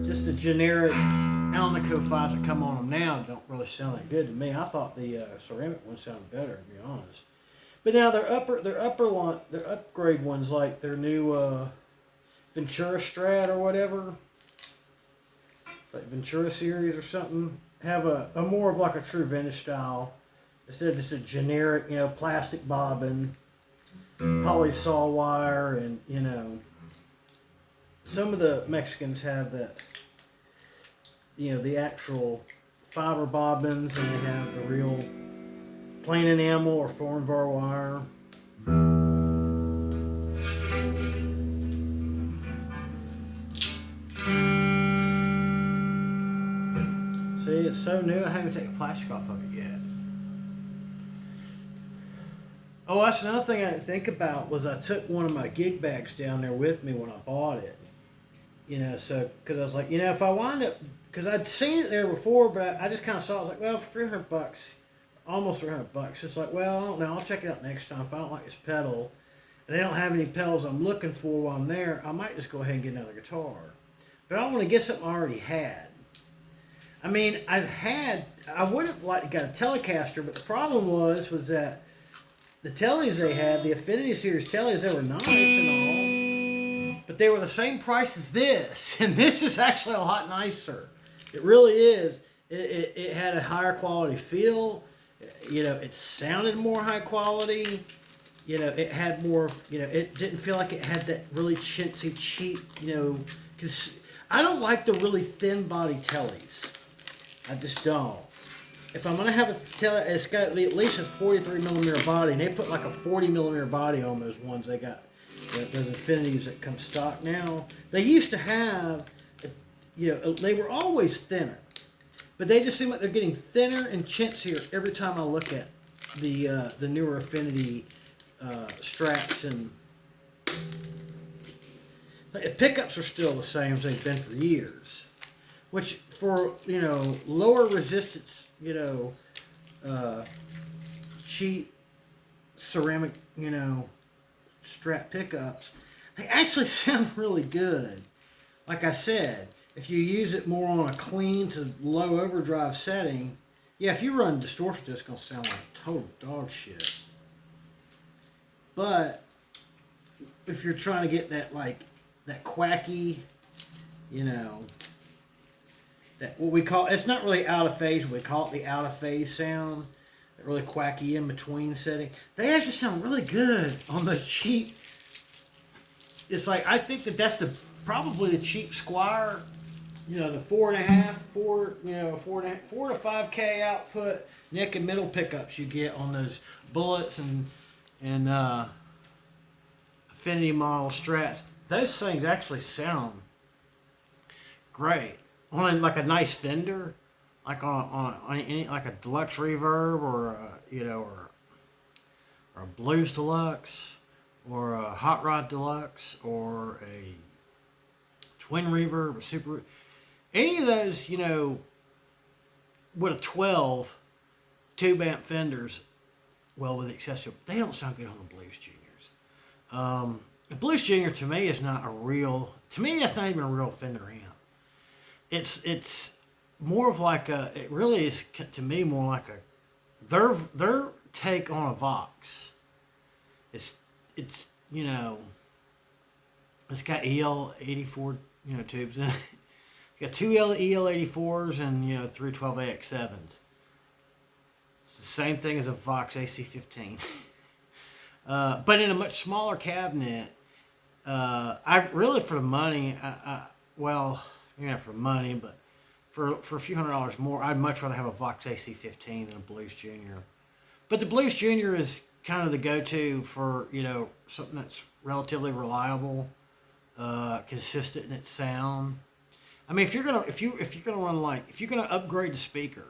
just the generic Alnico 5s that come on them now don't really sound that good to me. I thought the ceramic ones sounded better, to be honest. But now their upgrade ones, like their new Ventura Strat or whatever, like Ventura series or something, have a more of like a true vintage style instead of just a generic, plastic bobbin, poly saw wire, and some of the Mexicans have that. The actual fiber bobbins, and they have the real plain enamel or foreign var wire. See, it's so new, I haven't taken the plastic off of it yet. Oh, that's another thing I didn't think about was I took one of my gig bags down there with me when I bought it. So, because I was like, if I wind up, because I'd seen it there before, but I just kind of saw it. I was like, well, for $300, almost $300, it's like, well, I don't know. I'll check it out next time. If I don't like this pedal, and they don't have any pedals I'm looking for while I'm there, I might just go ahead and get another guitar. But I want to get something I already had. I mean, I would have liked to get a Telecaster, but the problem was that the Tellies they had, the Affinity Series Tellies, they were nice and all, but they were the same price as this, and this is actually a lot nicer. It really is. It had a higher quality feel. It sounded more high quality. It had more, it didn't feel like it had that really chintzy, cheap, because I don't like the really thin body Tellies. I just don't. If I'm going to have a Telly, it's got at least a 43 millimeter body, and they put like a 40 millimeter body on those ones they got, those Infinities that come stock now. They used to have, they were always thinner. but they just seem like they're getting thinner and chintzier every time I look at the newer Affinity Strats, and the pickups are still the same as they've been for years. Which for lower resistance, cheap ceramic Strat pickups, they actually sound really good. Like I said, if you use it more on a clean to low overdrive setting, yeah, if you run distortion, it's going to sound like total dog shit. But if you're trying to get that that quacky, that what we call, it's not really out of phase, we call it the out of phase sound, that really quacky in between setting. They actually sound really good on the cheap. It's like, I think that's probably the cheap Squire, the 4 to 5K output neck and middle pickups you get on those Bullets and Affinity model Strats. Those things actually sound great on like a nice Fender, like on any, like a Deluxe Reverb or or a Blues Deluxe or a Hot Rod Deluxe or a Twin Reverb or Super, any of those, with a 12 tube amp Fenders, well, with the accessory, they don't sound good on the Blues Juniors. The Blues Junior to me is not a real, to me that's not even a real Fender amp. It's more of like it really is to me more like their take on a Vox. It's it's got EL84 tubes in it. It's got two EL84s and 3 12AX7s. It's the same thing as a Vox AC15. But in a much smaller cabinet. I really, for the money, well, not for money, but for a few $100s more, I'd much rather have a Vox AC15 than a Blues Junior. But the Blues Junior is kind of the go-to for something that's relatively reliable, consistent in its sound. I mean, if you're gonna run if you're gonna upgrade the speaker,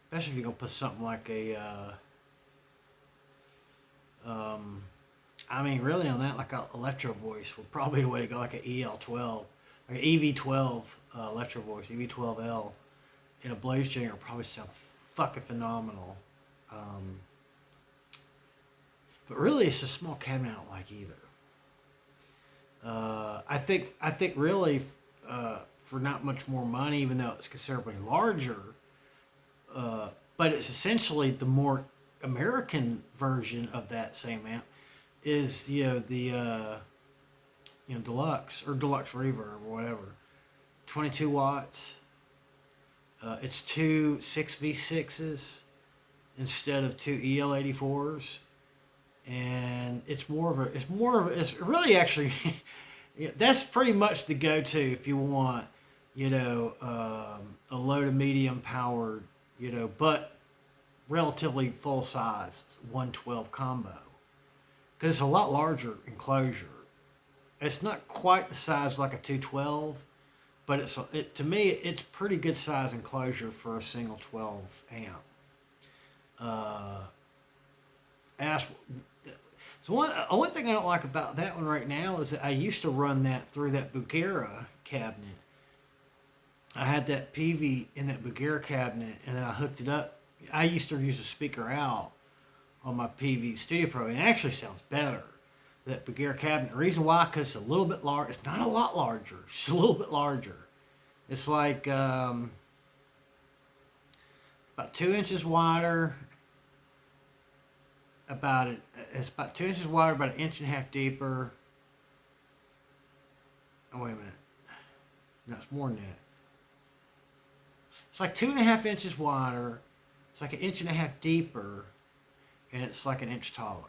especially if you're gonna put something like a I mean, really on that, like a Electro Voice would probably be the way to go, like an EL12, like an EV12 Electro Voice, EV12L, in a Blues Junior would probably sound fucking phenomenal. But really, it's a small cabinet I don't like either. I think really, for not much more money, even though it's considerably larger, but it's essentially the more American version of that same amp is the Deluxe or Deluxe Reverb or whatever, 22 watts. It's two 6V6s instead of two EL84s, and it's really actually that's pretty much the go-to if you want a low to medium powered but relatively full size 112 combo, because it's a lot larger enclosure. It's not quite the size like a 212, but to me it's pretty good size enclosure for a single 12 amp. So one thing I don't like about that one right now is that I used to run that through that Bugera cabinet. I had that PV in that Bugera cabinet, and then I hooked it up. I used to use a speaker out on my PV Studio Pro, and it actually sounds better. That Bugera cabinet. The reason why, because it's a little bit larger. It's not a lot larger. It's just a little bit larger. It's like about 2 inches wider. It's about 2 inches wider, about 1.5 inches deeper. Oh, wait a minute. No, it's more than that. It's like 2.5 inches wider. It's like 1.5 inches deeper, and it's like 1 inch taller.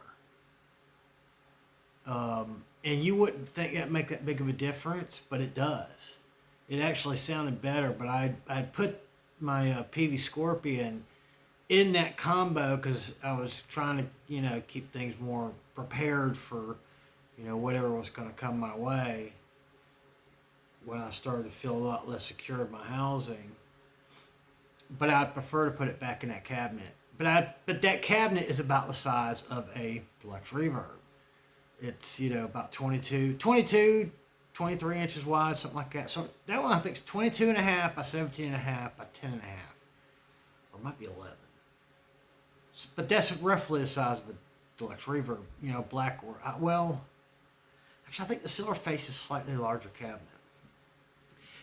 And you wouldn't think that'd make that big of a difference, but it does. It actually sounded better, but I'd put my PV Scorpion in that combo because I was trying to, keep things more prepared for, whatever was going to come my way when I started to feel a lot less secure in my housing. but I'd prefer to put it back in that cabinet. But that cabinet is about the size of a deluxe reverb. It's, about 23 inches wide, something like that. So that one I think is 22 and a half by 17 and a half by 10 and a half. Or it might be 11. But that's roughly the size of a deluxe reverb, black or, well, actually I think the silver face is slightly larger cabinet.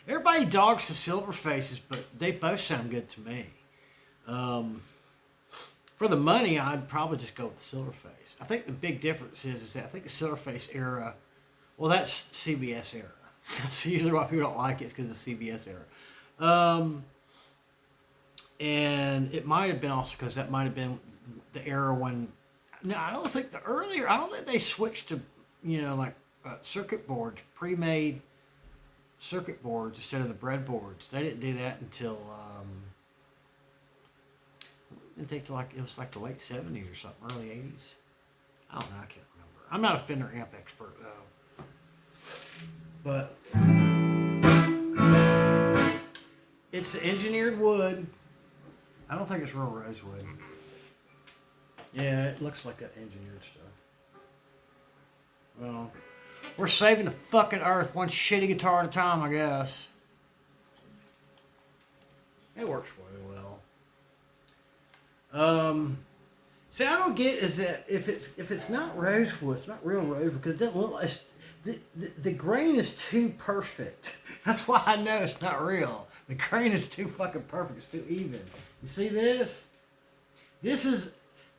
Everybody dogs the silver faces, but they both sound good to me. For the money, I'd probably just go with the silver face. I think the big difference is that I think the silver face era, well, that's CBS era. That's usually why people don't like it, is because of the CBS era. And it might have been also because that might have been the era when, no, I don't think they switched to, circuit boards, pre-made circuit boards instead of the breadboards. They didn't do that until, it was like the late 70s or something, early 80s. I don't know, I can't remember. I'm not a Fender amp expert though. But it's engineered wood. I don't think it's real rosewood. Yeah, it looks like that engineered stuff. Well, we're saving the fucking earth one shitty guitar at a time, I guess. It works really well. See, I don't get is that if it's not rosewood, it's not real rosewood because it doesn't look like the grain is too perfect. That's why I know it's not real. The grain is too fucking perfect. It's too even. You see this? This is,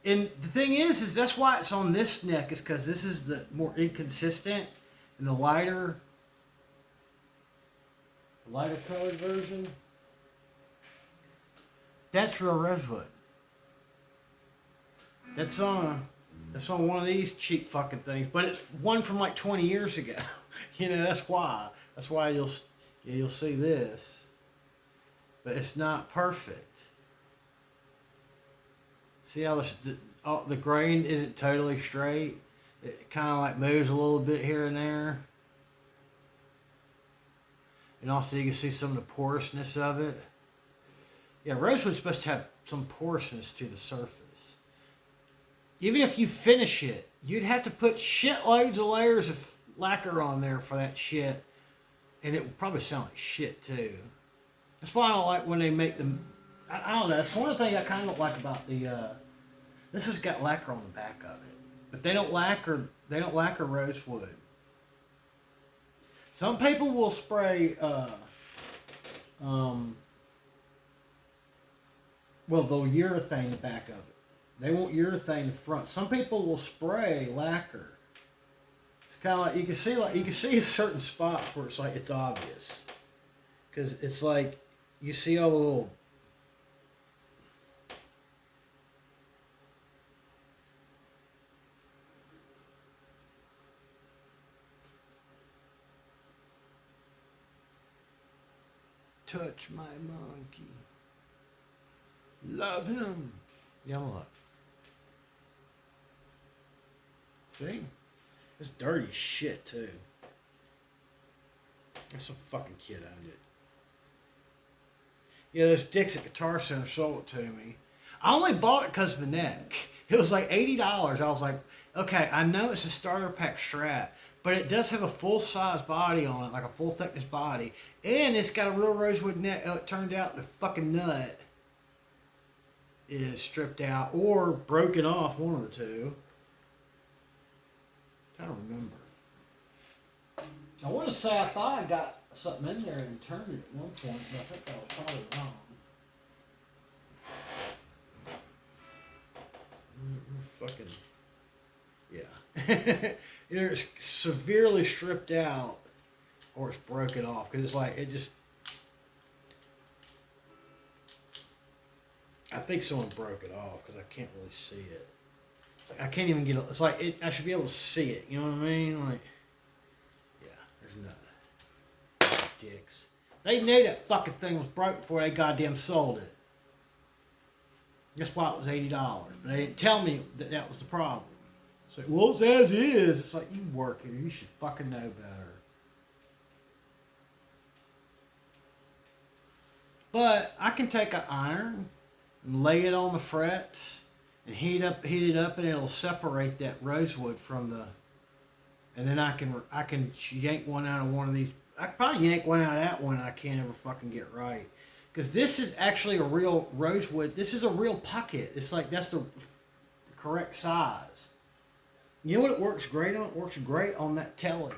and the thing is that's why it's on this neck, is because this is the more inconsistent and the lighter colored version. That's real rosewood. That's on one of these cheap fucking things, but it's one from like 20 years ago. That's why. That's why you'll see this, but it's not perfect. See how the grain isn't totally straight? It kind of like moves a little bit here and there. And also you can see some of the porousness of it. Yeah, rosewood's supposed to have some porousness to the surface. Even if you finish it, you'd have to put shitloads of layers of lacquer on there for that shit. And it would probably sound like shit too. That's why I don't like when they make them. I don't know. That's one of the things I kind of don't like about the. This has got lacquer on the back of it, but they don't lacquer rosewood. Some people will spray. They'll urethane the back of it. They won't urethane the front. Some people will spray lacquer. It's kind of like you can see certain spots where it's like it's obvious, because it's like you see all the little. Touch my monkey. Love him. Yeah, look. See? It's dirty as shit, too. That's some fucking kid owned it. Yeah, those dicks at Guitar Center sold it to me. I only bought it because of the neck. It was like $80. I was like, okay, I know it's a starter pack Strat, but it does have a full-size body on it, like a full-thickness body. And it's got a real rosewood neck. Oh, it turned out the fucking nut is stripped out or broken off, one of the two. I don't remember. I want to say I thought I got something in there and turned it at one point, but I think I was probably wrong. Fucking yeah. Either it's severely stripped out or it's broken off, because it's like it just. I think someone broke it off because I can't really see it. I can't even get it. It's like I should be able to see it. You know what I mean? Like, yeah, there's nothing. Dicks. They knew that fucking thing was broke before they goddamn sold it. That's why it was $80. But they didn't tell me that was the problem. So, well, it's as is. It's like, you work here. You should fucking know better. But I can take an iron and lay it on the frets and heat it up, and it'll separate that rosewood from the. And then I can yank one out of one of these. I can probably yank one out of that one. I can't ever fucking get right, because this is actually a real rosewood. This is a real pocket. It's like that's the correct size. You know what it works great on? It works great on that telly,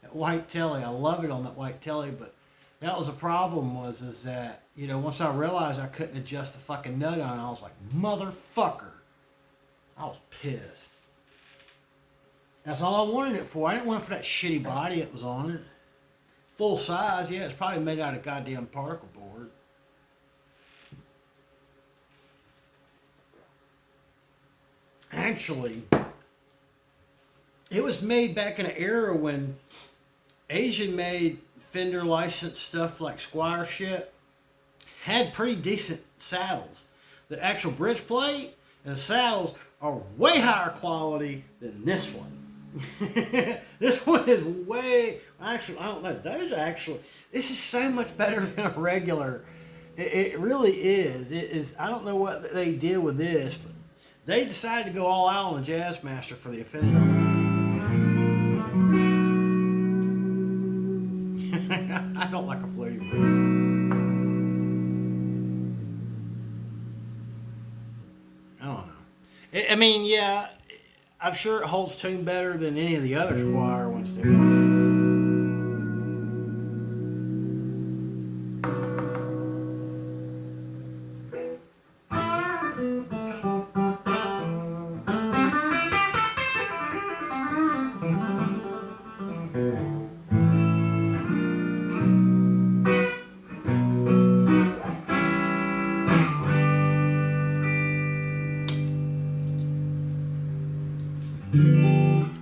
that white telly. I love it on that white telly, but that was a problem is that, once I realized I couldn't adjust the fucking nut on it, I was like, motherfucker. I was pissed. That's all I wanted it for. I didn't want it for that shitty body that was on it. Full size, yeah, it's probably made out of goddamn particle board. Actually, it was made back in an era when Asian made Fender licensed stuff like Squire shit had pretty decent saddles. The actual bridge plate and the saddles are way higher quality than this one. This one is actually, I don't know, this is so much better than a regular. It really is. It is. I don't know what they did with this, but they decided to go all out on the Jazzmaster for the Offender. I don't like a floating bridge. I don't know. I mean, yeah, I'm sure it holds tune better than any of the other Squire ones do.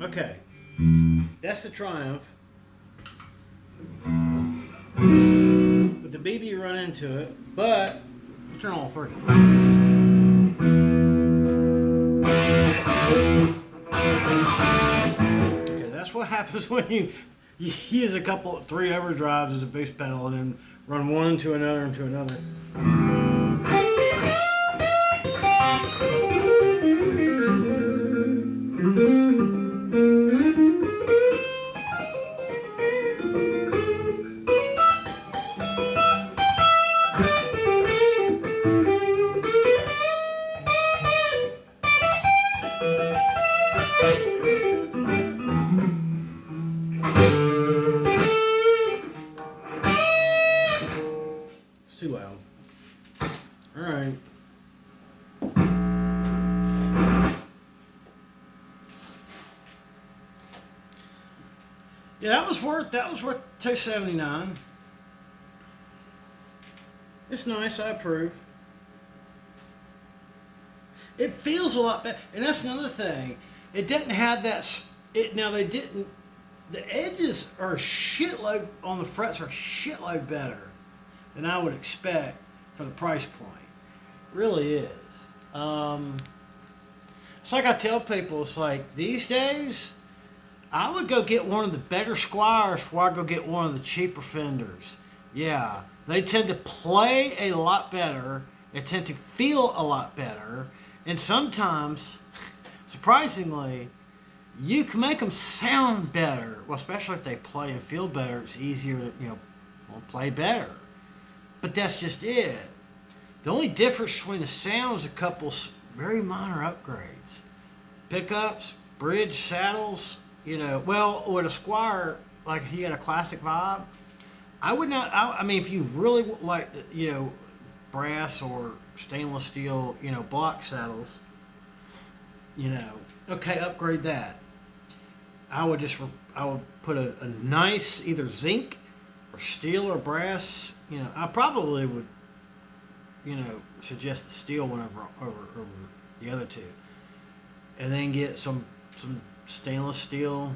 Okay, that's the Triumph with the BB run into it, but let's turn on first. Okay, that's what happens when you use three overdrives as a boost pedal and then run one into another. It's too loud. All right. Yeah, that was worth $279. It's nice, I approve. It feels a lot better, and that's another thing. It didn't have that. They didn't. The edges are a shitload on the frets are a shitload better than I would expect for the price point. It really is. It's like I tell people. It's like these days, I would go get one of the better Squires before I go get one of the cheaper Fenders. Yeah, they tend to play a lot better. They tend to feel a lot better. And sometimes, surprisingly, you can make them sound better. Well, especially if they play and feel better, it's easier to, play better. But that's just it. The only difference between the sound is a couple very minor upgrades. Pickups, bridge, saddles, well, with a Squire, like he had a classic vibe, I would not, I mean, if you really like, brass or stainless steel, block saddles, okay, upgrade that. I would put a nice either zinc or steel or brass. I probably would, suggest the steel one over the other two, and then get some stainless steel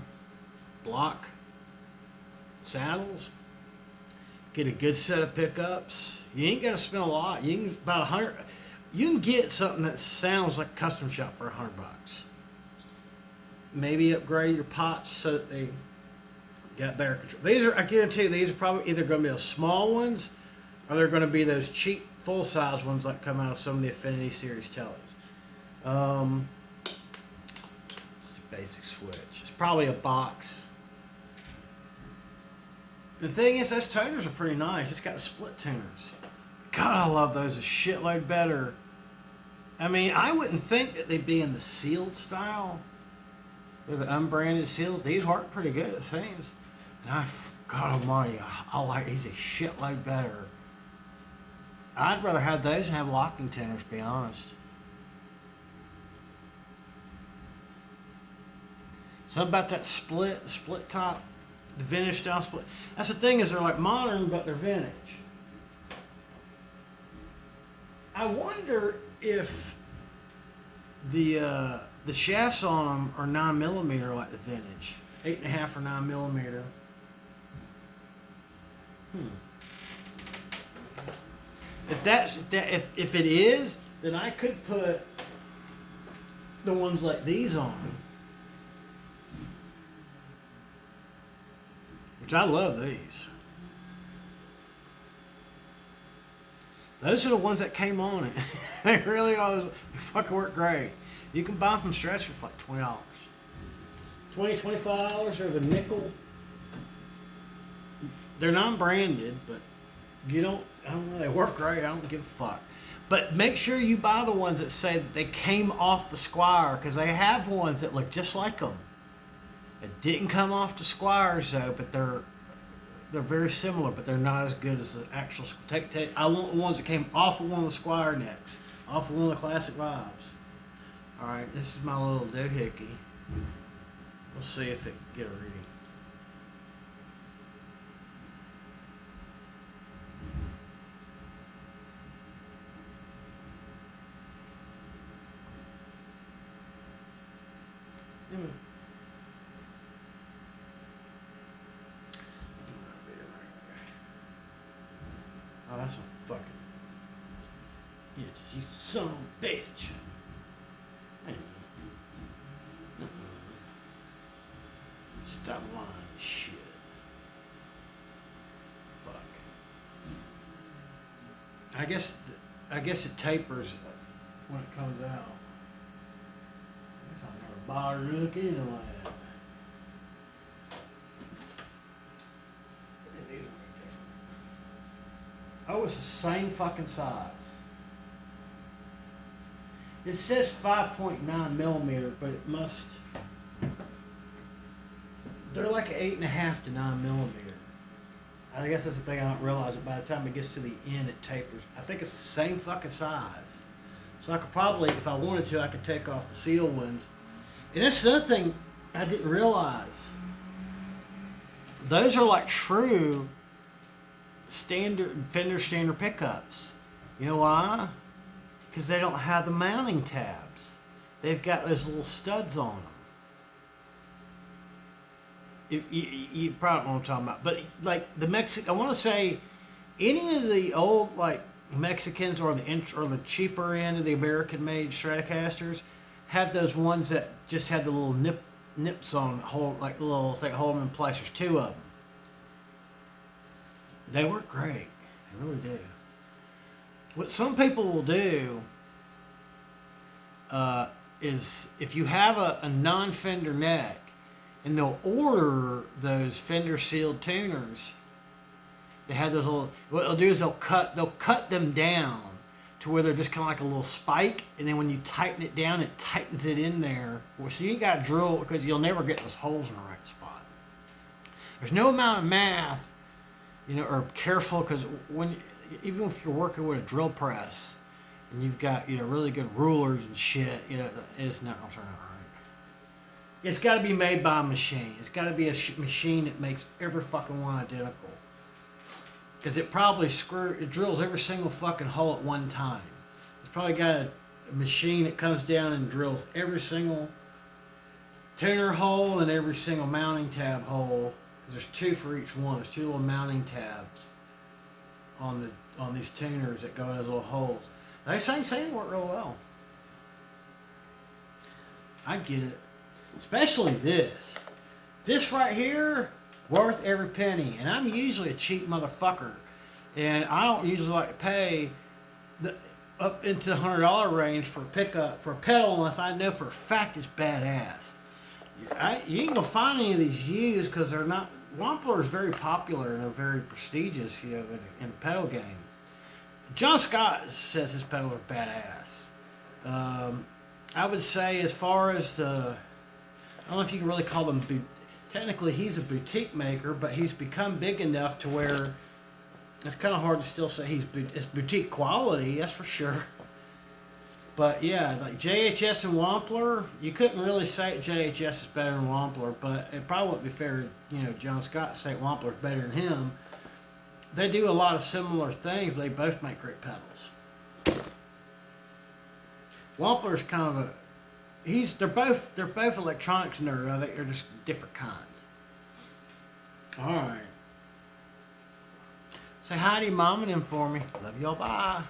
block saddles. Get a good set of pickups. You ain't got to spend a lot. You can about $100. You can get something that sounds like a custom shop for $100. Maybe upgrade your pots so that they got better control. I guarantee these are probably either going to be the small ones Or they're going to be those cheap full-size ones that come out of some of the Affinity Series tellies. It's a basic switch. It's probably a box. The thing is, those toners are pretty nice. It's got split tuners. God, I love those a shitload better. I mean, I wouldn't think that they'd be in the sealed style. They're the unbranded sealed. These work pretty good, it seems. And God almighty, I like these a shitload better. I'd rather have those than have locking tuners, to be honest. Something about that split top, the vintage style split. That's the thing, is they're like modern, but they're vintage. I wonder if the shafts on them are 9mm like the vintage, 8.5 or 9mm. If it is, then I could put the ones like these on, which I love these. Those are the ones that came on it. They really are. They fucking work great. You can buy them from Stretch for like $20. $25 or the nickel. They're non-branded, but I don't know, they work great. I don't give a fuck. But make sure you buy the ones that say that they came off the Squire, because they have ones that look just like them. It didn't come off the Squires though, but they're very similar, but they're not as good as the actual. I want the ones that came off of one of the Squire necks, off of one of the classic vibes. All right, this is my little doohickey. We'll see if it can get a reading. Oh, that's a fucking... Yeah, you son of a bitch. Hey. Stop lying, shit. Fuck. I guess it tapers when it comes out. I guess I'll never bother to look into that. Oh, it's the same fucking size. It says 5.9mm, but it must... They're like 8.5 to 9mm. I guess that's the thing I don't realize. It by the time it gets to the end, it tapers. I think it's the same fucking size. So I could probably, if I wanted to, I could take off the seal ones. And that's another thing I didn't realize. Those are like true Fender standard pickups. You know why? Because they don't have the mounting tabs. They've got those little studs on them. You probably know what I'm talking about. But like I want to say, any of the old like Mexicans or the cheaper end of the American-made Stratocasters have those ones that just have the little nips on, hold like little thing, hold them in place. There's two of them. They work great. They really do. What some people will do is if you have a non-Fender neck, and they'll order those Fender sealed tuners. They have those little. What they'll do is they'll cut them down to where they're just kind of like a little spike, and then when you tighten it down, it tightens it in there. So you ain't got to drill, because you'll never get those holes in the right spot. There's no amount of math, or careful, because even if you're working with a drill press and you've got really good rulers and shit, it's not gonna turn out right. It's got to be made by a machine. It's got to be a machine that makes every fucking one identical. Because it probably it drills every single fucking hole at one time. It's probably got a machine that comes down and drills every single tuner hole and every single mounting tab hole. Because there's two for each one. There's two little mounting tabs on these tuners that go in those little holes. They say work real well. I get it. Especially this. This right here, worth every penny. And I'm usually a cheap motherfucker. And I don't usually like to pay the up into the $100 range for a pickup for a pedal unless I know for a fact it's badass. You ain't gonna find any of these used because they're not. Wampler is very popular and they're very prestigious, you know, in the pedal game. John Scott says his pedals are badass. I would say as far as the, I don't know if you can really call them. Technically, he's a boutique maker, but he's become big enough to where it's kind of hard to still say it's boutique quality. That's for sure. But yeah, like JHS and Wampler, you couldn't really say JHS is better than Wampler, but it probably wouldn't be fair to, you know, John Scott to say Wampler's better than him. They do a lot of similar things, but they both make great pedals. Wampler's kind of a, they're both electronics nerd. I think they're just different kinds. All right. Say hi to your mom and them for me. Love y'all. Bye.